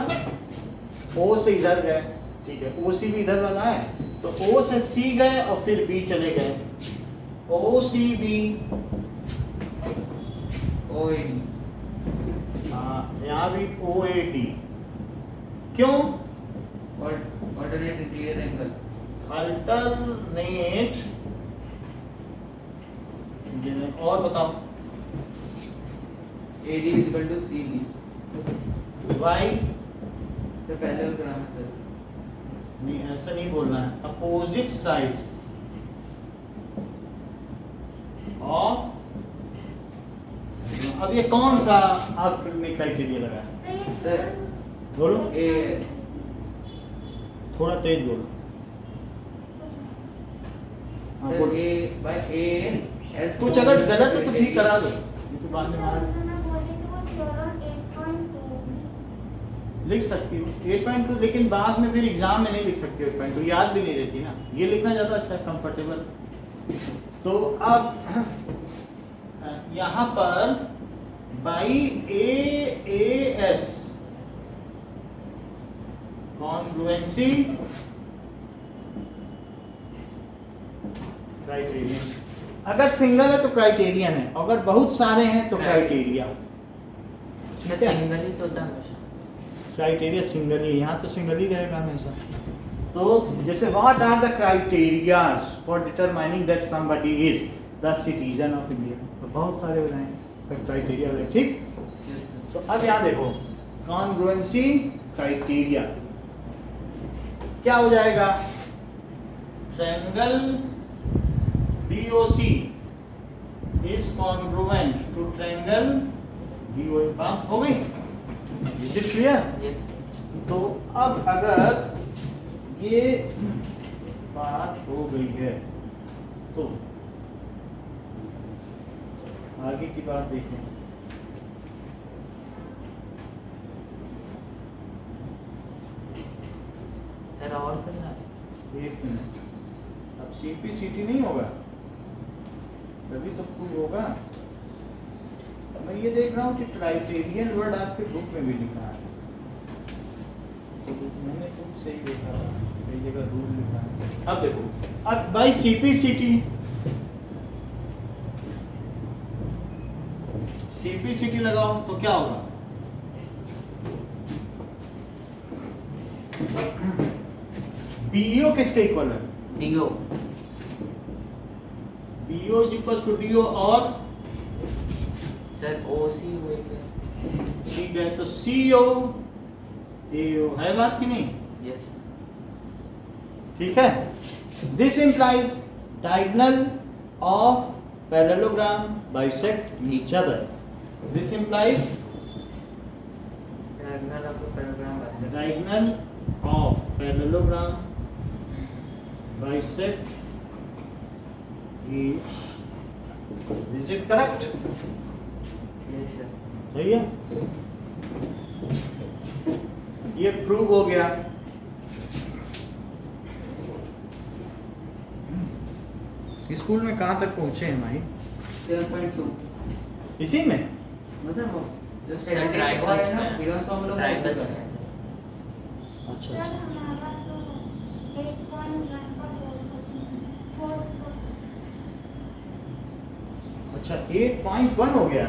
O से इधर गए, ठीक है, OC भी इधर वाला है, तो O से C गए और फिर B चले गए, OCB। OAD। हाँ यहाँ भी OAD। क्यों? Alternate interior angle. अल्टरनेट। और बताओ। AD is equal to CB। Why sir parallelogram है सर। नहीं, ऐसा नहीं बोलना है। Opposite sides of. अब ये कौन सा आपने क्राइटेरिया लगा है? सर ये सर, बोलो, AS। थोड़ा तेज बोलो। हाँ, सर बोलो। A by AS। कुछ अगर गलत है तो ठीक करा दो, ये तो बाद में सर हमारा मैं बोली थी वो थ्योरम 8.2 लिख सकती हो 8.2, लेकिन बाद में फिर एग्जाम में नहीं लिख सकती हो 8.2, याद भी नहीं रहती ना, ये लिखना ज़्यादा अच्छा है, कंफर्टेबल। तो अब यहाँ पर बाई AAS कॉन्ग्रुएंसी क्राइटेरियन। अगर सिंगल है तो क्राइटेरियन है, अगर बहुत सारे हैं तो क्राइटेरिया। Sir, ठीक है, single ही तो होता है हमेशा. क्राइटेरिया सिंगल ही, यहाँ तो सिंगल ही रहेगा हमेशा। तो जैसे what are the criterias for determining that somebody is the citizen of India, तो बहुत सारे हो जाएंगे क्राइटेरिया हो जाए, ठीक। तो अब यहाँ देखो कॉन्ग्रुएंसी क्राइटेरिया क्या हो जाएगा, triangle BOC is congruent to triangle BOA। बात हो गई, इज इट क्लियर? Yes. तो अब अगर ये बात हो गई है तो आगे की बात देखें। Sir, और करना है. एक मिनट, अब CPCT नहीं होगा तभी तो प्रूव होगा। मैं ये देख रहा हूँ कि क्राइटेरियन वर्ड आपके बुक में भी लिखा है, तो मैंने खुद से ही देखा था, कई जगह रूल लिखा है। अब देखो, अब बाई CPCT लगाओ तो क्या होगा, BO किसके इक्वल है, DO. BO is equals to DO और सर ओसी हुए क्या? ठीक है, तो CO AO है बात कि नहीं? यस ठीक है, this implies diagonal of parallelogram bisect each other. This implies diagonal of the parallelogram ऐसे diagonal of parallelogram bisect each. Is it correct? Yes sir सही है, ये प्रूव हो गया। स्कूल में कहाँ तक पहुँचे हैं भाई? 7.2 इसी में? मतलब वो जो सर स्टैटिस्टिक्स ट्राइंगल्स और है ना में बिलोंग्स फॉर्मूला वो ट्राइंगल्स कर में अच्छा सर अच्छा, हमारा तो 8.1 का 4 अच्छा 8.1 हो गया।